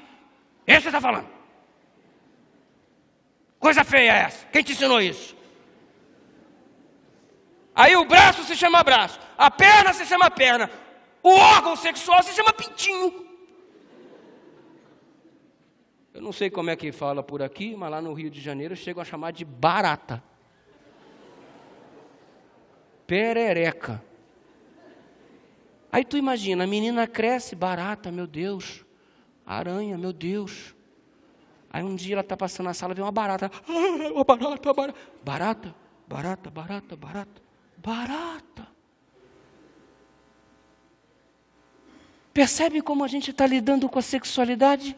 A: Isso você está falando. Coisa feia é essa. Quem te ensinou isso? Aí o braço se chama braço, a perna se chama perna, o órgão sexual se chama pintinho. Eu não sei como é que fala por aqui, mas lá no Rio de Janeiro chegam a chamar de barata. Perereca. Aí tu imagina, a menina cresce, barata, meu Deus. Aranha, meu Deus. Aí um dia ela está passando na sala, vê uma barata. Uma barata, barata. Barata, barata, barata, barata. Barata. Percebe como a gente está lidando com a sexualidade?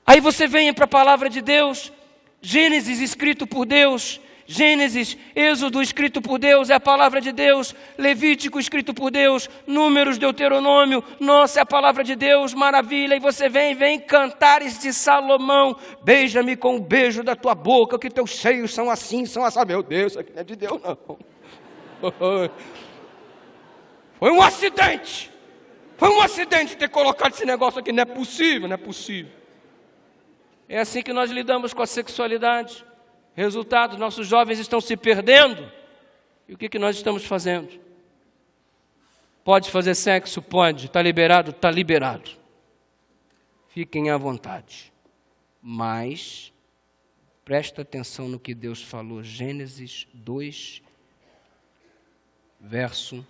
A: Aí você vem para a palavra de Deus, Gênesis escrito por Deus, Gênesis, Êxodo escrito por Deus, é a palavra de Deus, Levítico escrito por Deus, Números, Deuteronômio, nossa, é a palavra de Deus, maravilha. E você vem Cantares de Salomão, beija-me com o beijo da tua boca, que teus seios são assim, meu Deus, isso aqui não é de Deus não. Foi um acidente ter colocado esse negócio aqui, não é possível. É assim que nós lidamos com a sexualidade. Resultado, nossos jovens estão se perdendo. E o que nós estamos fazendo? Pode fazer sexo? Pode. Está liberado? Está liberado. Fiquem à vontade. Mas, presta atenção no que Deus falou. Gênesis 2, verso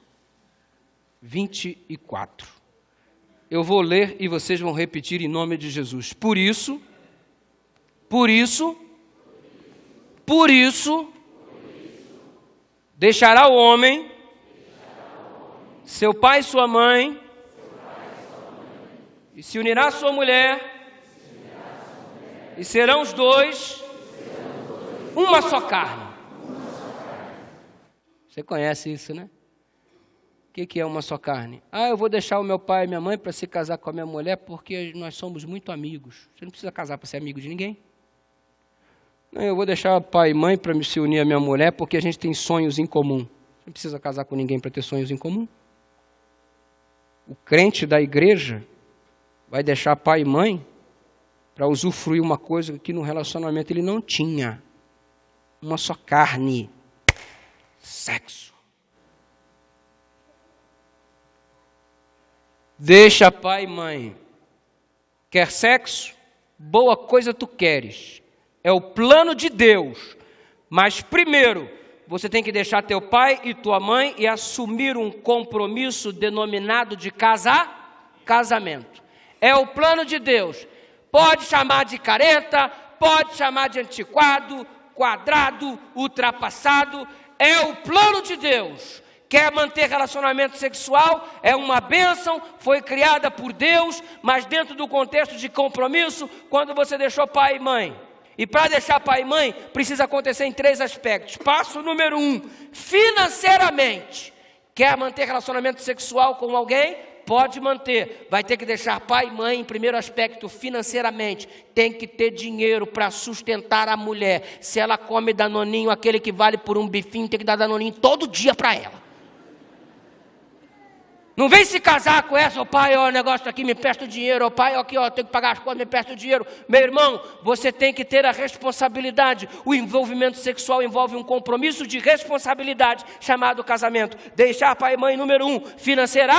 A: 24. Eu vou ler e vocês vão repetir em nome de Jesus. Por isso, deixará o homem, seu pai e sua mãe, e se unirá à sua mulher, e serão os dois uma só carne. Você conhece isso, né? O que é uma só carne? Eu vou deixar o meu pai e minha mãe para se casar com a minha mulher porque nós somos muito amigos. Você não precisa casar para ser amigo de ninguém. Não, eu vou deixar pai e mãe para me se unir à minha mulher porque a gente tem sonhos em comum. Você não precisa casar com ninguém para ter sonhos em comum. O crente da igreja vai deixar pai e mãe para usufruir uma coisa que no relacionamento ele não tinha. Uma só carne. Sexo. Deixa pai e mãe. Quer sexo? Boa coisa tu queres. É o plano de Deus. Mas primeiro, você tem que deixar teu pai e tua mãe e assumir um compromisso denominado de casamento. É o plano de Deus. Pode chamar de careta, pode chamar de antiquado, quadrado, ultrapassado. É o plano de Deus. Quer manter relacionamento sexual? É uma bênção, foi criada por Deus, mas dentro do contexto de compromisso, quando você deixou pai e mãe. E para deixar pai e mãe, precisa acontecer em 3 aspectos. Passo número 1, financeiramente. Quer manter relacionamento sexual com alguém? Pode manter. Vai ter que deixar pai e mãe em primeiro aspecto, financeiramente. Tem que ter dinheiro para sustentar a mulher. Se ela come danoninho, aquele que vale por um bifinho, tem que dar danoninho todo dia para ela. Não vem se casar com essa, pai, o negócio aqui, me presta o dinheiro, pai, aqui, tenho que pagar as contas, me presta o dinheiro. Meu irmão, você tem que ter a responsabilidade. O envolvimento sexual envolve um compromisso de responsabilidade, chamado casamento. Deixar pai e mãe, número 1, financeira.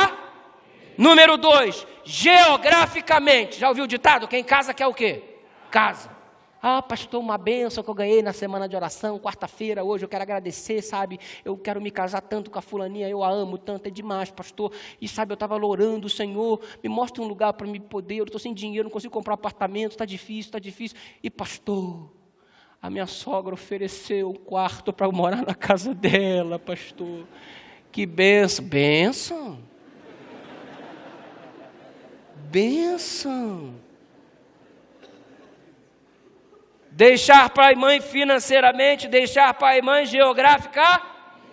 A: Número 2, geograficamente. Já ouviu o ditado? Quem casa quer o quê? Casa. Pastor, uma bênção que eu ganhei na semana de oração, quarta-feira, hoje eu quero agradecer, sabe? Eu quero me casar tanto com a fulaninha, eu a amo tanto, é demais, pastor. E sabe, eu estava orando, Senhor, me mostra um lugar para me poder, eu estou sem dinheiro, não consigo comprar apartamento, está difícil. E pastor, a minha sogra ofereceu um quarto para eu morar na casa dela, pastor. Que bênção. Bênção. Deixar pai e mãe financeiramente, deixar pai e mãe geográfica,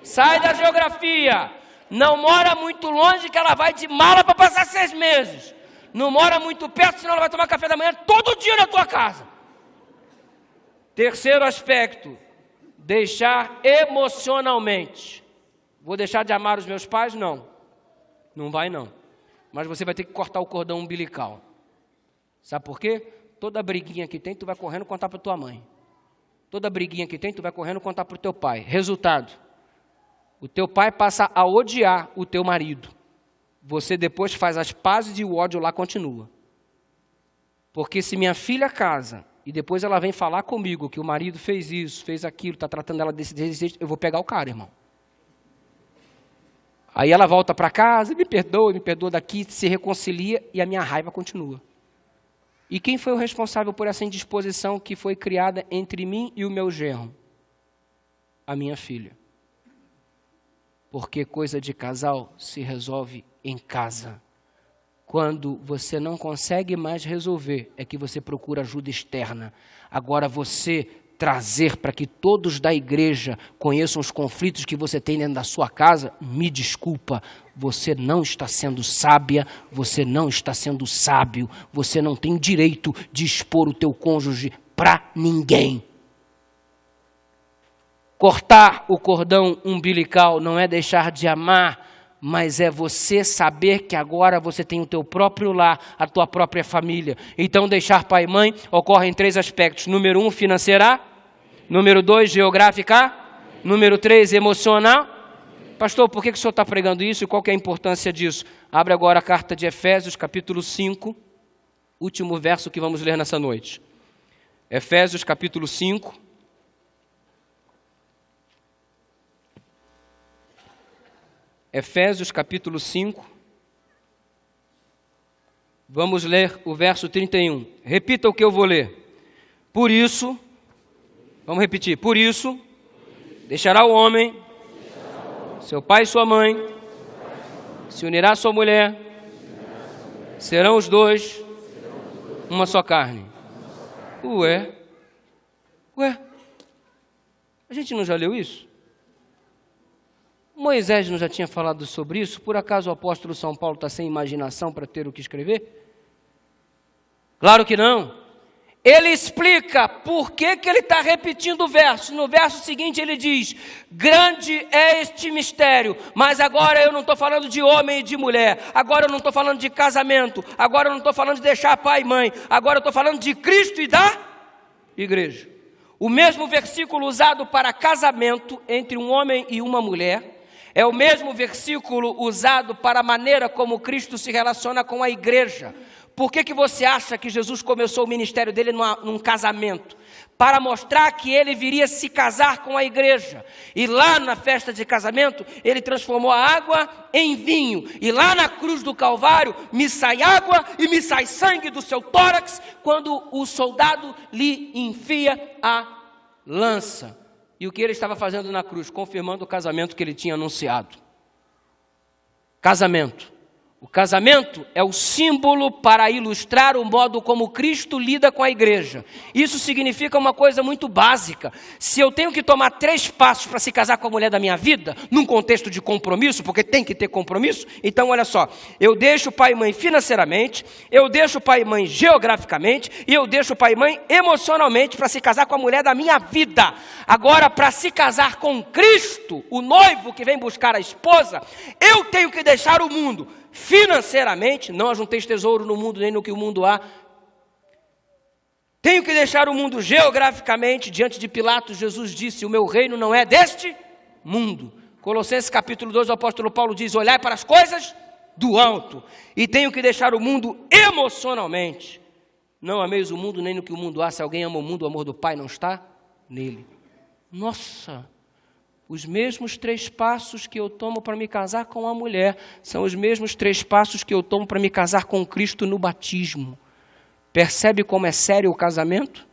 A: sai da geografia. Não mora muito longe que ela vai de mala para passar 6 meses. Não mora muito perto, senão ela vai tomar café da manhã todo dia na tua casa. Terceiro aspecto, deixar emocionalmente. Vou deixar de amar os meus pais? Não. Não vai não. Mas você vai ter que cortar o cordão umbilical. Sabe por quê? Toda briguinha que tem, tu vai correndo contar para tua mãe. Toda briguinha que tem, tu vai correndo contar para o teu pai. Resultado, o teu pai passa a odiar o teu marido. Você depois faz as pazes e o ódio lá continua. Porque se minha filha casa e depois ela vem falar comigo que o marido fez isso, fez aquilo, está tratando ela desse jeito, eu vou pegar o cara, irmão. Aí ela volta para casa, me perdoa daqui, se reconcilia e a minha raiva continua. E quem foi o responsável por essa indisposição que foi criada entre mim e o meu genro? A minha filha. Porque coisa de casal se resolve em casa. Quando você não consegue mais resolver, é que você procura ajuda externa. Agora você trazer para que todos da igreja conheçam os conflitos que você tem dentro da sua casa, me desculpa, você não está sendo sábia, você não está sendo sábio, você não tem direito de expor o teu cônjuge para ninguém. Cortar o cordão umbilical não é deixar de amar, mas é você saber que agora você tem o teu próprio lar, a tua própria família. Então deixar pai e mãe ocorre em 3 aspectos. Número 1, financeira. Número 2, geográfica. Número 3, emocional. Pastor, por que o senhor está pregando isso e qual que é a importância disso? Abre agora a carta de Efésios, capítulo 5, último verso que vamos ler nessa noite. Efésios, capítulo 5. Efésios, capítulo 5. Vamos ler o verso 31. Repita o que eu vou ler. Por isso, vamos repetir. Por isso, deixará o homem, seu pai e sua mãe, se unirá à sua mulher, serão os dois uma só carne. Ué, a gente não já leu isso? Moisés não já tinha falado sobre isso? Por acaso o apóstolo São Paulo está sem imaginação para ter o que escrever? Claro que não. Ele explica por que ele está repetindo o verso. No verso seguinte ele diz, grande é este mistério, mas agora eu não estou falando de homem e de mulher, agora eu não estou falando de casamento, agora eu não estou falando de deixar pai e mãe, agora eu estou falando de Cristo e da igreja. O mesmo versículo usado para casamento entre um homem e uma mulher, é o mesmo versículo usado para a maneira como Cristo se relaciona com a igreja. Por que você acha que Jesus começou o ministério dele num casamento? Para mostrar que ele viria se casar com a igreja. E lá na festa de casamento, ele transformou a água em vinho. E lá na cruz do Calvário, me sai água e me sai sangue do seu tórax, quando o soldado lhe enfia a lança. E o que ele estava fazendo na cruz? Confirmando o casamento que ele tinha anunciado. Casamento. O casamento é o símbolo para ilustrar o modo como Cristo lida com a igreja. Isso significa uma coisa muito básica. Se eu tenho que tomar 3 passos para se casar com a mulher da minha vida, num contexto de compromisso, porque tem que ter compromisso, então olha só, eu deixo pai e mãe financeiramente, eu deixo pai e mãe geograficamente, e eu deixo pai e mãe emocionalmente para se casar com a mulher da minha vida. Agora, para se casar com Cristo, o noivo que vem buscar a esposa, eu tenho que deixar o mundo financeiramente, não ajunteis tesouro no mundo nem no que o mundo há. Tenho que deixar o mundo geograficamente. Diante de Pilatos, Jesus disse, o meu reino não é deste mundo. Colossenses capítulo 2, o apóstolo Paulo diz, olhai para as coisas do alto. E tenho que deixar o mundo emocionalmente. Não ameis o mundo nem no que o mundo há. Se alguém ama o mundo, o amor do Pai não está nele. Nossa! Os mesmos 3 passos que eu tomo para me casar com a mulher são os mesmos 3 passos que eu tomo para me casar com Cristo no batismo. Percebe como é sério o casamento?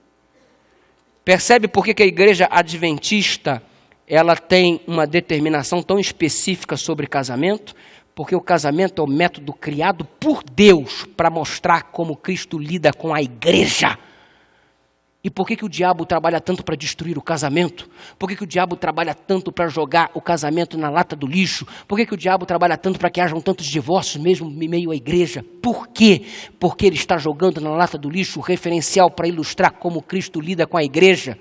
A: Percebe por que a igreja adventista ela tem uma determinação tão específica sobre casamento? Porque o casamento é o método criado por Deus para mostrar como Cristo lida com a igreja. E por que o diabo trabalha tanto para destruir o casamento? Por que o diabo trabalha tanto para jogar o casamento na lata do lixo? Por que o diabo trabalha tanto para que hajam tantos divórcios mesmo em meio à igreja? Por quê? Porque ele está jogando na lata do lixo o referencial para ilustrar como Cristo lida com a igreja.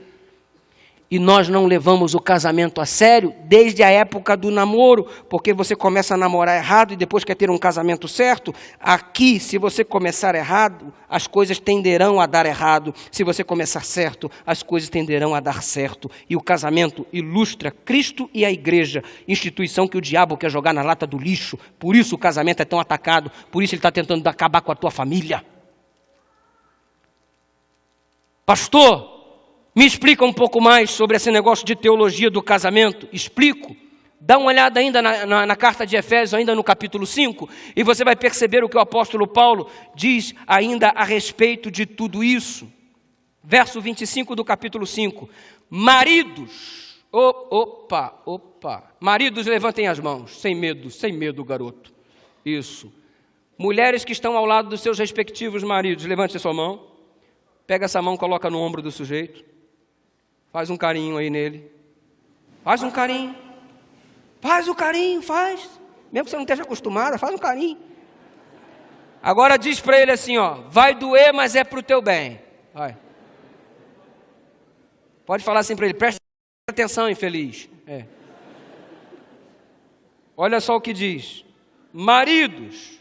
A: E nós não levamos o casamento a sério desde a época do namoro, porque você começa a namorar errado e depois quer ter um casamento certo. Aqui, se você começar errado, as coisas tenderão a dar errado. Se você começar certo, as coisas tenderão a dar certo. E o casamento ilustra Cristo e a igreja, instituição que o diabo quer jogar na lata do lixo. Por isso o casamento é tão atacado, por isso ele está tentando acabar com a tua família. Pastor, me explica um pouco mais sobre esse negócio de teologia do casamento. Explico. Dá uma olhada ainda na carta de Efésios, ainda no capítulo 5, e você vai perceber o que o apóstolo Paulo diz ainda a respeito de tudo isso. Verso 25 do capítulo 5. Maridos, maridos, levantem as mãos, sem medo, garoto. Isso. Mulheres que estão ao lado dos seus respectivos maridos, levante a sua mão. Pega essa mão, coloca no ombro do sujeito. Faz um carinho aí nele. Faz um carinho. Faz o carinho, faz. Mesmo que você não esteja acostumada, faz um carinho. Agora diz para ele assim, ó. Vai doer, mas é para o teu bem. Vai. Pode falar assim para ele. Presta atenção, infeliz. Olha só o que diz. Maridos.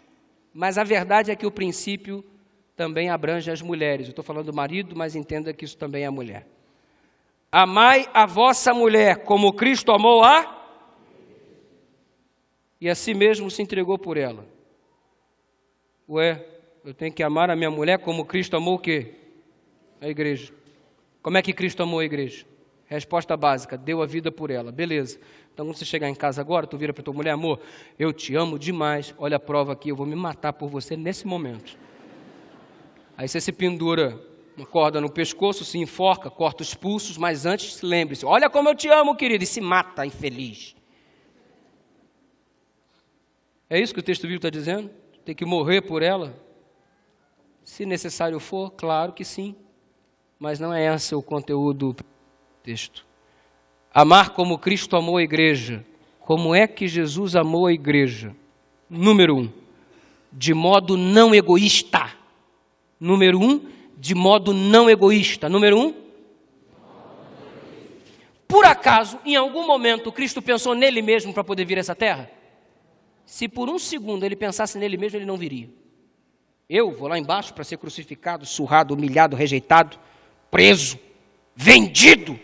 A: Mas a verdade é que o princípio também abrange as mulheres. Eu estou falando do marido, mas entenda que isso também é a mulher. Amai a vossa mulher como Cristo amou e a si mesmo se entregou por ela. Eu tenho que amar a minha mulher como Cristo amou o quê? A igreja. Como é que Cristo amou a igreja? Resposta básica, deu a vida por ela. Beleza. Então, quando você chegar em casa agora, tu vira para tua mulher, amor, eu te amo demais, olha a prova aqui, eu vou me matar por você nesse momento. Aí você se pendura uma corda no pescoço, se enforca, corta os pulsos, mas antes lembre-se, olha como eu te amo, querido, e se mata, infeliz. É isso que o texto bíblico está dizendo? Tem que morrer por ela? Se necessário for, claro que sim, mas não é esse o conteúdo do texto. Amar como Cristo amou a igreja. Como é que Jesus amou a igreja? Número 1, de modo não egoísta. Número 1, de modo não egoísta. Número 1. Por acaso, em algum momento, Cristo pensou nele mesmo para poder vir a essa terra? Se por um segundo ele pensasse nele mesmo, ele não viria. Eu vou lá embaixo para ser crucificado, surrado, humilhado, rejeitado, preso, vendido.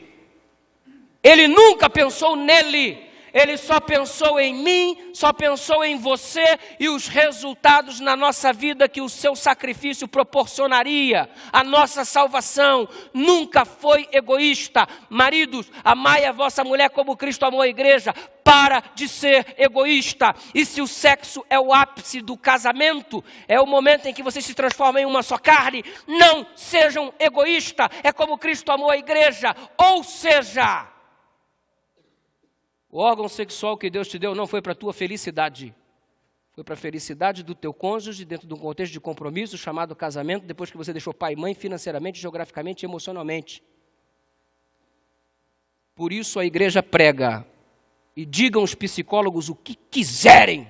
A: Ele nunca pensou nele. Ele só pensou em mim, só pensou em você e os resultados na nossa vida que o seu sacrifício proporcionaria, a nossa salvação. Nunca foi egoísta. Maridos, amai a vossa mulher como Cristo amou a igreja. Para de ser egoísta. E se o sexo é o ápice do casamento, é o momento em que você se transforma em uma só carne, não sejam egoístas. É como Cristo amou a igreja. Ou seja, o órgão sexual que Deus te deu não foi para a tua felicidade. Foi para a felicidade do teu cônjuge dentro de um contexto de compromisso chamado casamento, depois que você deixou pai e mãe financeiramente, geograficamente e emocionalmente. Por isso a igreja prega, e digam os psicólogos o que quiserem.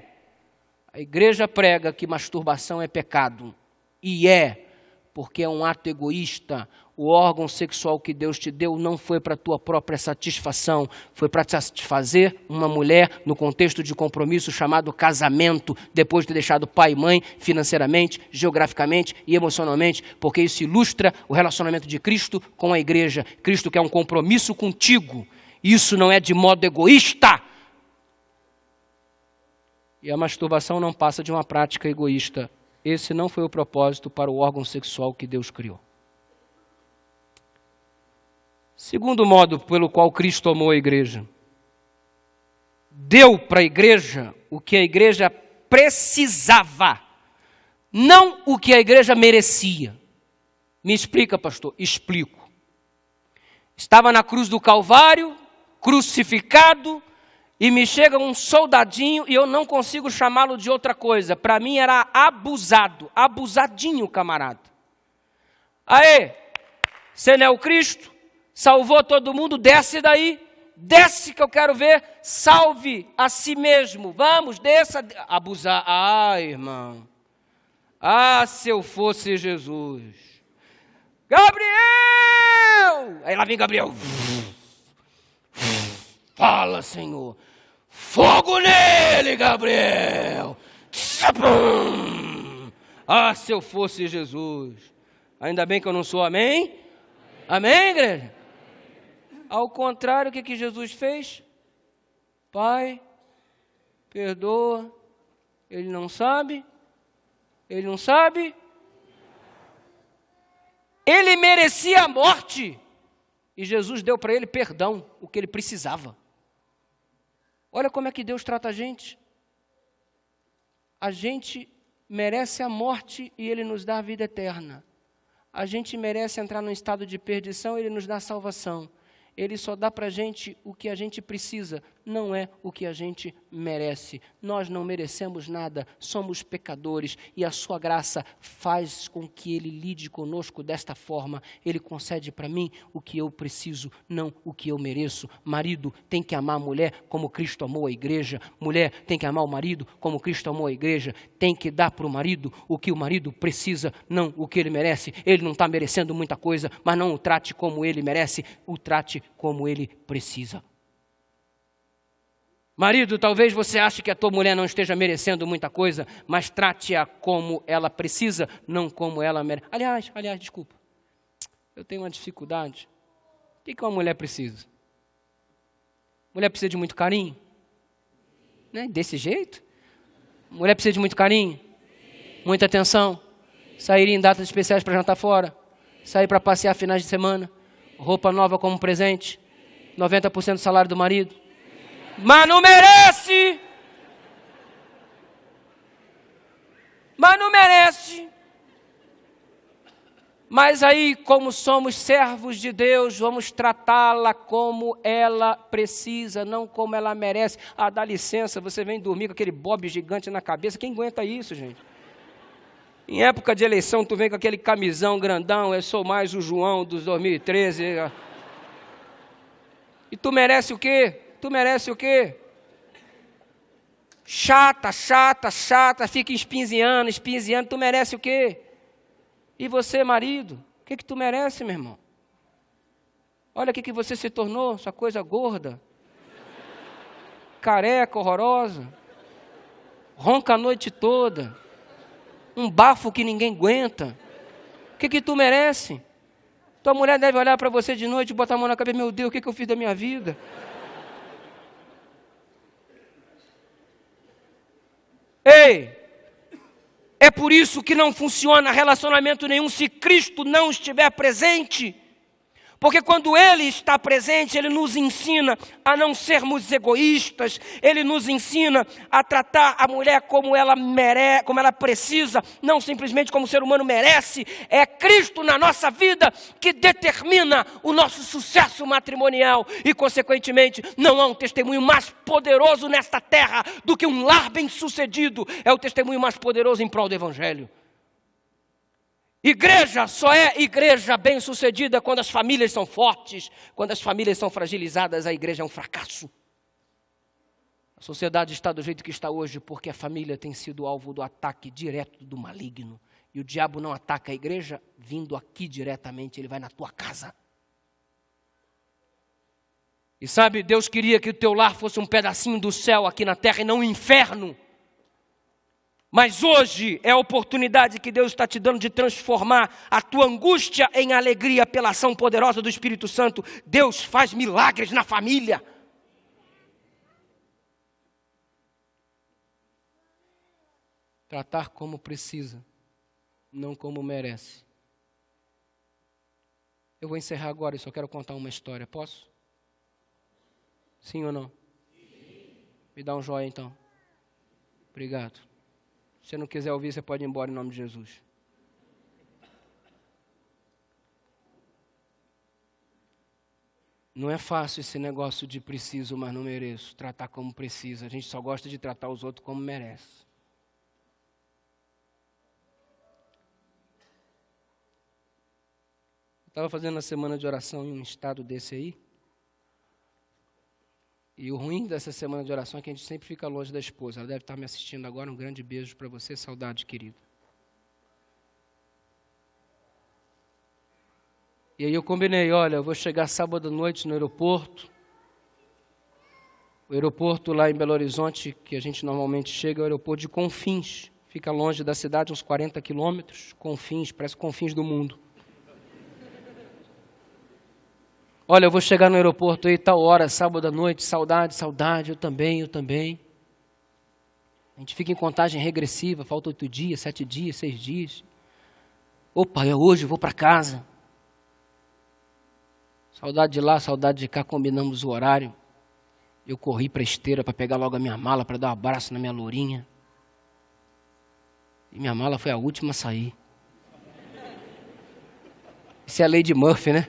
A: A igreja prega que masturbação é pecado. E é, porque é um ato egoísta. O órgão sexual que Deus te deu não foi para a tua própria satisfação, foi para satisfazer uma mulher no contexto de compromisso chamado casamento, depois de ter deixado pai e mãe financeiramente, geograficamente e emocionalmente, porque isso ilustra o relacionamento de Cristo com a igreja. Cristo quer um compromisso contigo. Isso não é de modo egoísta. E a masturbação não passa de uma prática egoísta. Esse não foi o propósito para o órgão sexual que Deus criou. Segundo modo pelo qual Cristo amou a igreja. Deu para a igreja o que a igreja precisava, não o que a igreja merecia. Me explica, pastor? Explico. Estava na cruz do Calvário, crucificado, e me chega um soldadinho e eu não consigo chamá-lo de outra coisa. Para mim era abusado, abusadinho, camarada. Aê, você não é o Cristo? Salvou todo mundo, desce daí, desce que eu quero ver, salve a si mesmo, vamos, desça, abusar, irmão, se eu fosse Jesus, Gabriel, aí lá vem Gabriel, Fala, Senhor. Fogo nele, Gabriel. Tchapum. Ah, se eu fosse Jesus. Ainda bem que eu não sou, amém? Amém, igreja? Ao contrário, o que Jesus fez? Pai, perdoa. Ele não sabe. Ele não sabe. Ele merecia a morte. E Jesus deu para ele perdão, o que ele precisava. Olha como é que Deus trata a gente. A gente merece a morte e Ele nos dá a vida eterna. A gente merece entrar num estado de perdição e Ele nos dá a salvação. Ele só dá para a gente o que a gente precisa, não é o que a gente merece. Nós não merecemos nada, somos pecadores e a sua graça faz com que Ele lide conosco desta forma. Ele concede para mim o que eu preciso, não o que eu mereço. Marido tem que amar a mulher como Cristo amou a igreja. Mulher tem que amar o marido como Cristo amou a igreja. Tem que dar para o marido o que o marido precisa, não o que ele merece. Ele não está merecendo muita coisa, mas não o trate como ele merece, o trate como ele precisa. Marido, talvez você ache que a tua mulher não esteja merecendo muita coisa, mas trate-a como ela precisa, não como ela merece. Aliás, desculpa, eu tenho uma dificuldade. O que uma mulher precisa? Mulher precisa de muito carinho? Né? Desse jeito? Mulher precisa de muito carinho? Muita atenção? Sair em datas especiais para jantar fora? Sair para passear finais de semana? Roupa nova como presente? 90% do salário do marido? Mas não merece. Mas não merece. Mas aí, como somos servos de Deus, vamos tratá-la como ela precisa, não como ela merece. Ah, dá licença, você vem dormir com aquele bob gigante na cabeça. Quem aguenta isso, gente? Em época de eleição, tu vem com aquele camisão grandão, eu sou mais o João dos 2013. E tu merece o quê? Tu merece o quê? Chata, fica espinziando, tu merece o quê? E você, marido, o que tu merece, meu irmão? Olha o que você se tornou, essa coisa gorda, careca, horrorosa, ronca a noite toda, um bafo que ninguém aguenta. O que tu merece? Tua mulher deve olhar para você de noite e botar a mão na cabeça, meu Deus, o que eu fiz da minha vida? Ei, é por isso que não funciona relacionamento nenhum se Cristo não estiver presente. Porque quando Ele está presente, Ele nos ensina a não sermos egoístas, Ele nos ensina a tratar a mulher como ela merece, como ela precisa, não simplesmente como o ser humano merece. É Cristo na nossa vida que determina o nosso sucesso matrimonial e, consequentemente, não há um testemunho mais poderoso nesta terra do que um lar bem-sucedido. É o testemunho mais poderoso em prol do Evangelho. Igreja só é igreja bem-sucedida quando as famílias são fortes. Quando as famílias são fragilizadas, a igreja é um fracasso. A sociedade está do jeito que está hoje porque a família tem sido alvo do ataque direto do maligno. E o diabo não ataca a igreja vindo aqui diretamente, ele vai na tua casa. E sabe, Deus queria que o teu lar fosse um pedacinho do céu aqui na terra e não um inferno. Mas hoje é a oportunidade que Deus está te dando de transformar a tua angústia em alegria pela ação poderosa do Espírito Santo. Deus faz milagres na família. Tratar como precisa, não como merece. Eu vou encerrar agora e só quero contar uma história, posso? Sim ou não? Sim. Me dá um joia então. Obrigado. Se você não quiser ouvir, você pode ir embora em nome de Jesus. Não é fácil esse negócio de preciso, mas não mereço. Tratar como precisa. A gente só gosta de tratar os outros como merece. Eu estava fazendo a semana de oração em um estado desse aí. E o ruim dessa semana de oração é que a gente sempre fica longe da esposa. Ela deve estar me assistindo agora. Um grande beijo para você. Saudade, querido. E aí eu combinei, olha, eu vou chegar sábado à noite no aeroporto. O aeroporto lá em Belo Horizonte, que a gente normalmente chega, é o aeroporto de Confins. Fica longe da cidade, uns 40 quilômetros. Confins, parece Confins do mundo. Olha, eu vou chegar no aeroporto aí tal hora, sábado à noite, saudade, eu também. A gente fica em contagem regressiva, falta 8 dias, 7 dias, 6 dias. Opa, é hoje, eu vou para casa. Saudade de lá, saudade de cá, combinamos o horário. Eu corri para a esteira para pegar logo a minha mala, para dar um abraço na minha lourinha. E minha mala foi a última a sair. Isso é a lei de Murphy, né?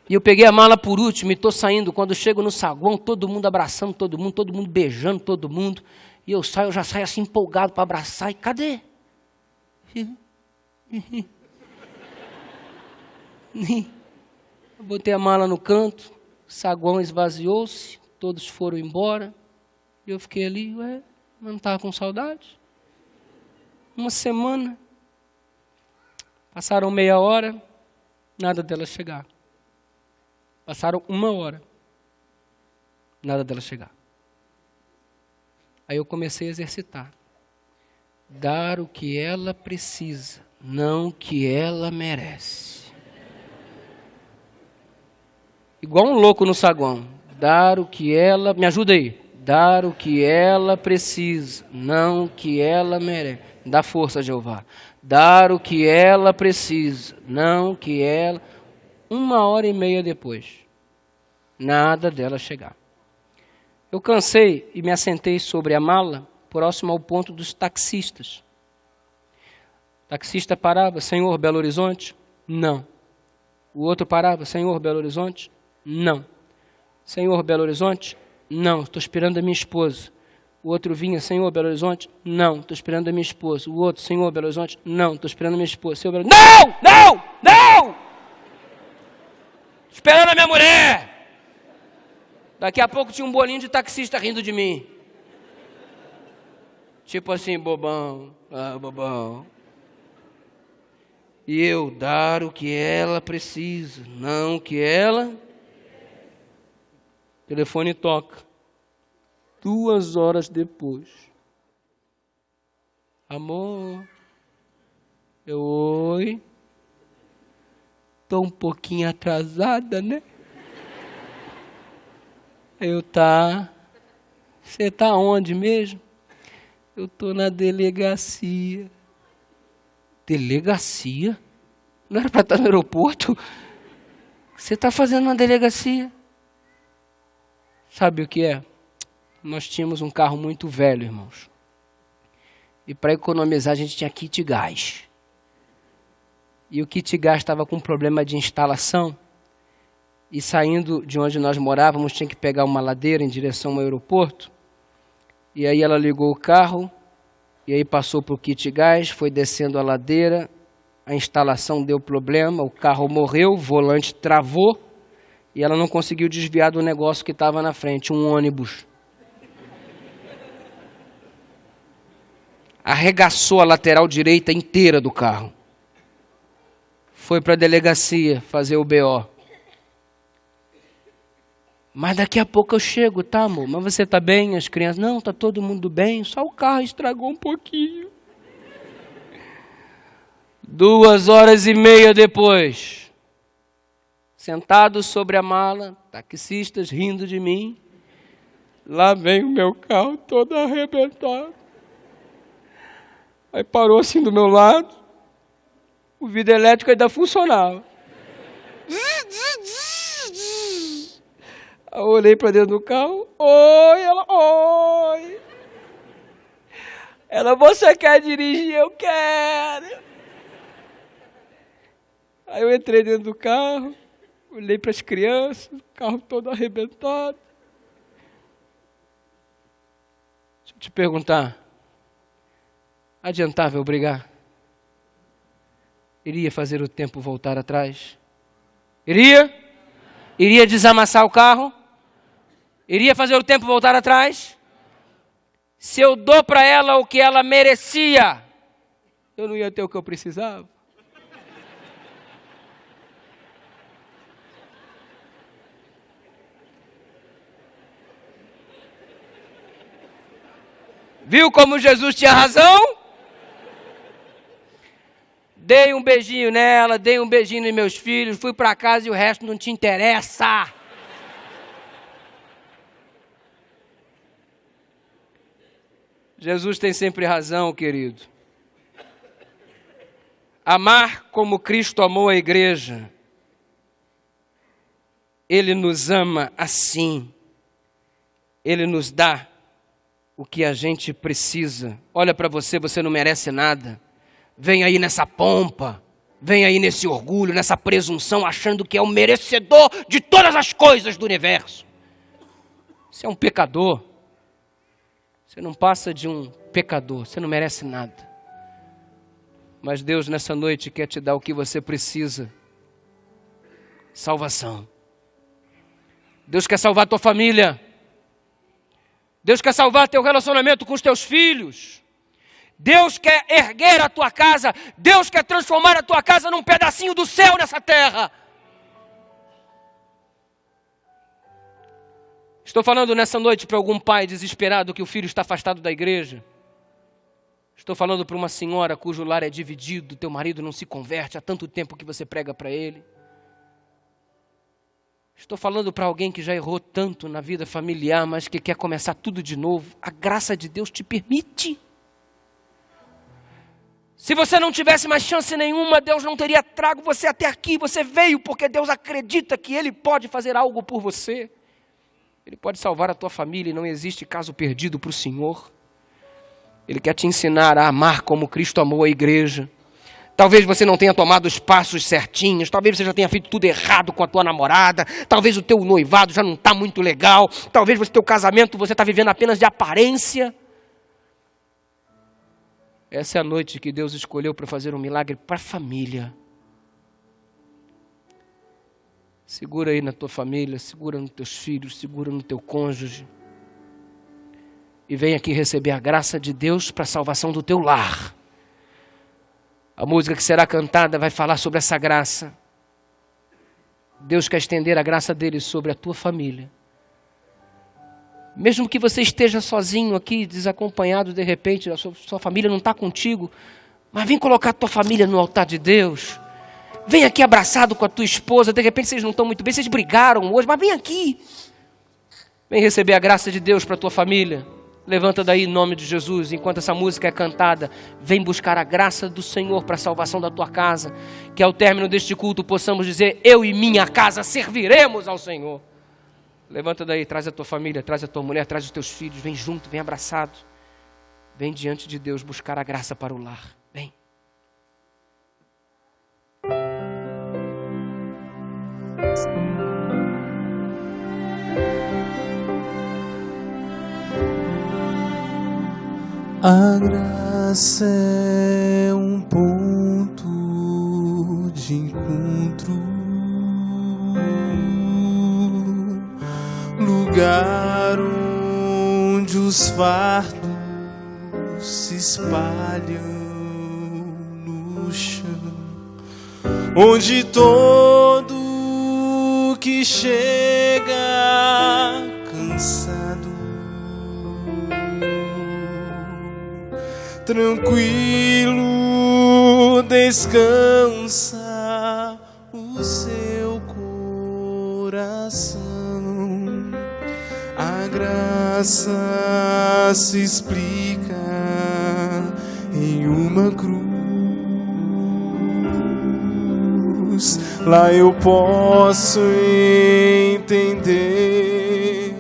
A: E eu peguei a mala por último e estou saindo. Quando eu chego no saguão, todo mundo abraçando todo mundo beijando todo mundo. E eu já saio assim empolgado para abraçar. E cadê? Eu botei a mala no canto, o saguão esvaziou-se, todos foram embora. E eu fiquei ali, mas não estava com saudade? Uma semana. Passaram meia hora, nada dela chegar. Passaram 1 hora, nada dela chegar. Aí eu comecei a exercitar. Dar o que ela precisa, não o que ela merece. Igual um louco no saguão. Dar o que ela... Me ajuda aí. Dar o que ela precisa, não o que ela merece. Dá força, Jeová. Dar o que ela precisa, não o que ela... 1h30 depois, nada dela chegar. Eu cansei e me assentei sobre a mala, próximo ao ponto dos taxistas. O taxista parava, Senhor, Belo Horizonte? Não. O outro parava, Senhor, Belo Horizonte? Não. Senhor, Belo Horizonte? Não, estou esperando a minha esposa. O outro vinha, Senhor, Belo Horizonte? Não, estou esperando a minha esposa. O outro, Senhor, Belo Horizonte? Não, estou esperando a minha esposa. Senhor, Belo... Não! Esperando a minha mulher! Daqui a pouco tinha um bolinho de taxista rindo de mim. Tipo assim, bobão, bobão. E eu dar o que ela precisa, não o que ela... O telefone toca. 2 horas depois. Amor. Oi. Estou um pouquinho atrasada, né? Você tá onde mesmo? Eu estou na delegacia. Delegacia? Não era para estar no aeroporto? Você está fazendo na delegacia? Sabe o que é? Nós tínhamos um carro muito velho, irmãos. E para economizar a gente tinha kit gás. E o kit gás estava com problema de instalação. E saindo de onde nós morávamos, tinha que pegar uma ladeira em direção ao aeroporto. E aí ela ligou o carro, e aí passou para o kit gás, foi descendo a ladeira, a instalação deu problema, o carro morreu, o volante travou, e ela não conseguiu desviar do negócio que estava na frente, um ônibus. Arregaçou a lateral direita inteira do carro. Foi para a delegacia fazer o BO. Mas daqui a pouco eu chego, tá, amor? Mas você tá bem? As crianças? Não, tá todo mundo bem, só o carro estragou um pouquinho. 2h30 depois, sentado sobre a mala, taxistas rindo de mim, lá vem o meu carro todo arrebentado. Aí parou assim do meu lado, o vidro elétrico ainda funcionava. Eu olhei para dentro do carro, oi. Ela, você quer dirigir? Eu quero. Aí eu entrei dentro do carro, olhei para as crianças, o carro todo arrebentado. Deixa eu te perguntar, adiantava eu brigar? Iria fazer o tempo voltar atrás? Iria? Iria desamassar o carro? Iria fazer o tempo voltar atrás? Se eu dou para ela o que ela merecia, eu não ia ter o que eu precisava? Viu como Jesus tinha razão? Dei um beijinho nela, dei um beijinho nos meus filhos, fui para casa e o resto não te interessa. Jesus tem sempre razão, querido. Amar como Cristo amou a igreja. Ele nos ama assim. Ele nos dá o que a gente precisa. Olha para você, você não merece nada. Vem aí nessa pompa, vem aí nesse orgulho, nessa presunção, achando que é o merecedor de todas as coisas do universo. Você é um pecador. Você não passa de um pecador, você não merece nada. Mas Deus nessa noite quer te dar o que você precisa. Salvação. Deus quer salvar a tua família. Deus quer salvar teu relacionamento com os teus filhos. Deus quer erguer a tua casa. Deus quer transformar a tua casa num pedacinho do céu nessa terra. Estou falando nessa noite para algum pai desesperado que o filho está afastado da igreja. Estou falando para uma senhora cujo lar é dividido, teu marido não se converte há tanto tempo que você prega para ele. Estou falando para alguém que já errou tanto na vida familiar, mas que quer começar tudo de novo. A graça de Deus te permite. Se você não tivesse mais chance nenhuma, Deus não teria trago você até aqui. Você veio porque Deus acredita que Ele pode fazer algo por você. Ele pode salvar a tua família e não existe caso perdido para o Senhor. Ele quer te ensinar a amar como Cristo amou a igreja. Talvez você não tenha tomado os passos certinhos, talvez você já tenha feito tudo errado com a tua namorada, talvez o teu noivado já não está muito legal, talvez o teu casamento você está vivendo apenas de aparência. Essa é a noite que Deus escolheu para fazer um milagre para a família. Segura aí na tua família, segura nos teus filhos, segura no teu cônjuge. E vem aqui receber a graça de Deus para a salvação do teu lar. A música que será cantada vai falar sobre essa graça. Deus quer estender a graça dele sobre a tua família. Mesmo que você esteja sozinho aqui, desacompanhado, de repente, a sua família não está contigo, mas vem colocar a tua família no altar de Deus. Vem aqui abraçado com a tua esposa, de repente vocês não estão muito bem, vocês brigaram hoje, mas vem aqui. Vem receber a graça de Deus para a tua família. Levanta daí em nome de Jesus, enquanto essa música é cantada, vem buscar a graça do Senhor para a salvação da tua casa. Que ao término deste culto possamos dizer, eu e minha casa serviremos ao Senhor. Levanta daí, traz a tua família, traz a tua mulher, traz os teus filhos, vem junto, vem abraçado. Vem diante de Deus buscar a graça para o lar. Vem.
B: A graça é um ponto de encontro, lugar onde os fardos se espalham no chão, onde todo que chega cansado, tranquilo, descansa o seu coração. A graça se explica em uma cruz. Lá eu posso entender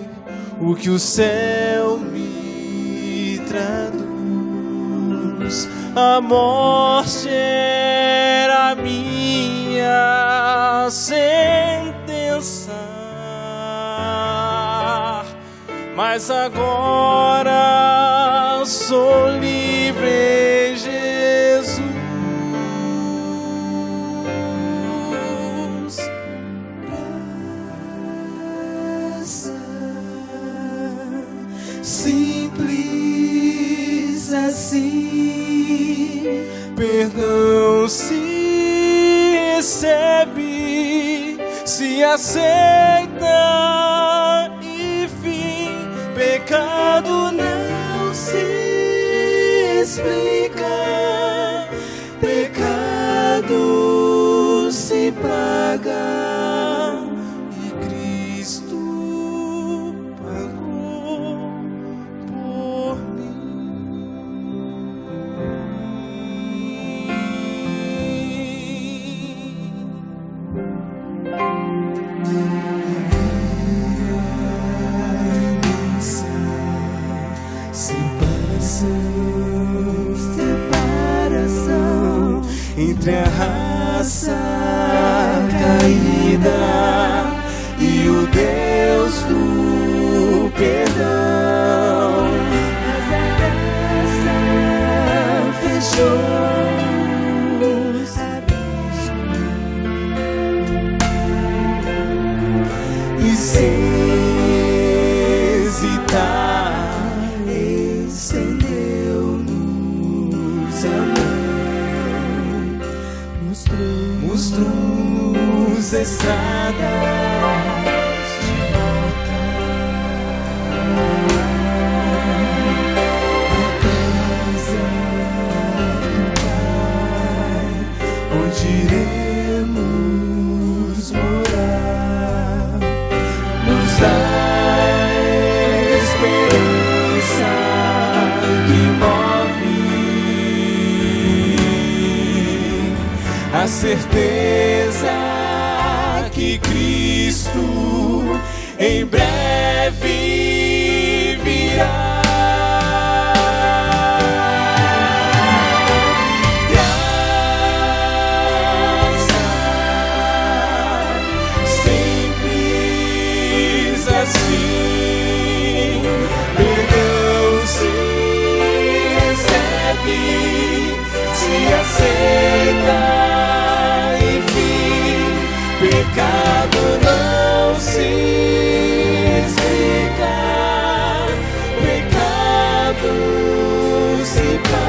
B: o que o céu me traduz. A morte era minha sentença, mas agora sou livre em Jesus. Graça simples assim, perdão se recebe, se aceita, pecado não se explica, pecado se paga e Cristo pagou por separação entre a raça caída e o Deus do perdão. Mas a graça fechou os abismos e sem hesitar estendeu-nos a mão, mostrou-nos estradas de volta à casa do Pai, onde iremos morar. Nos dá esperança que move, a certeza que Cristo em breve virá. Graça simples assim, perdão se recebe, se aceita, enfim, pecado não se explica, pecado se paga.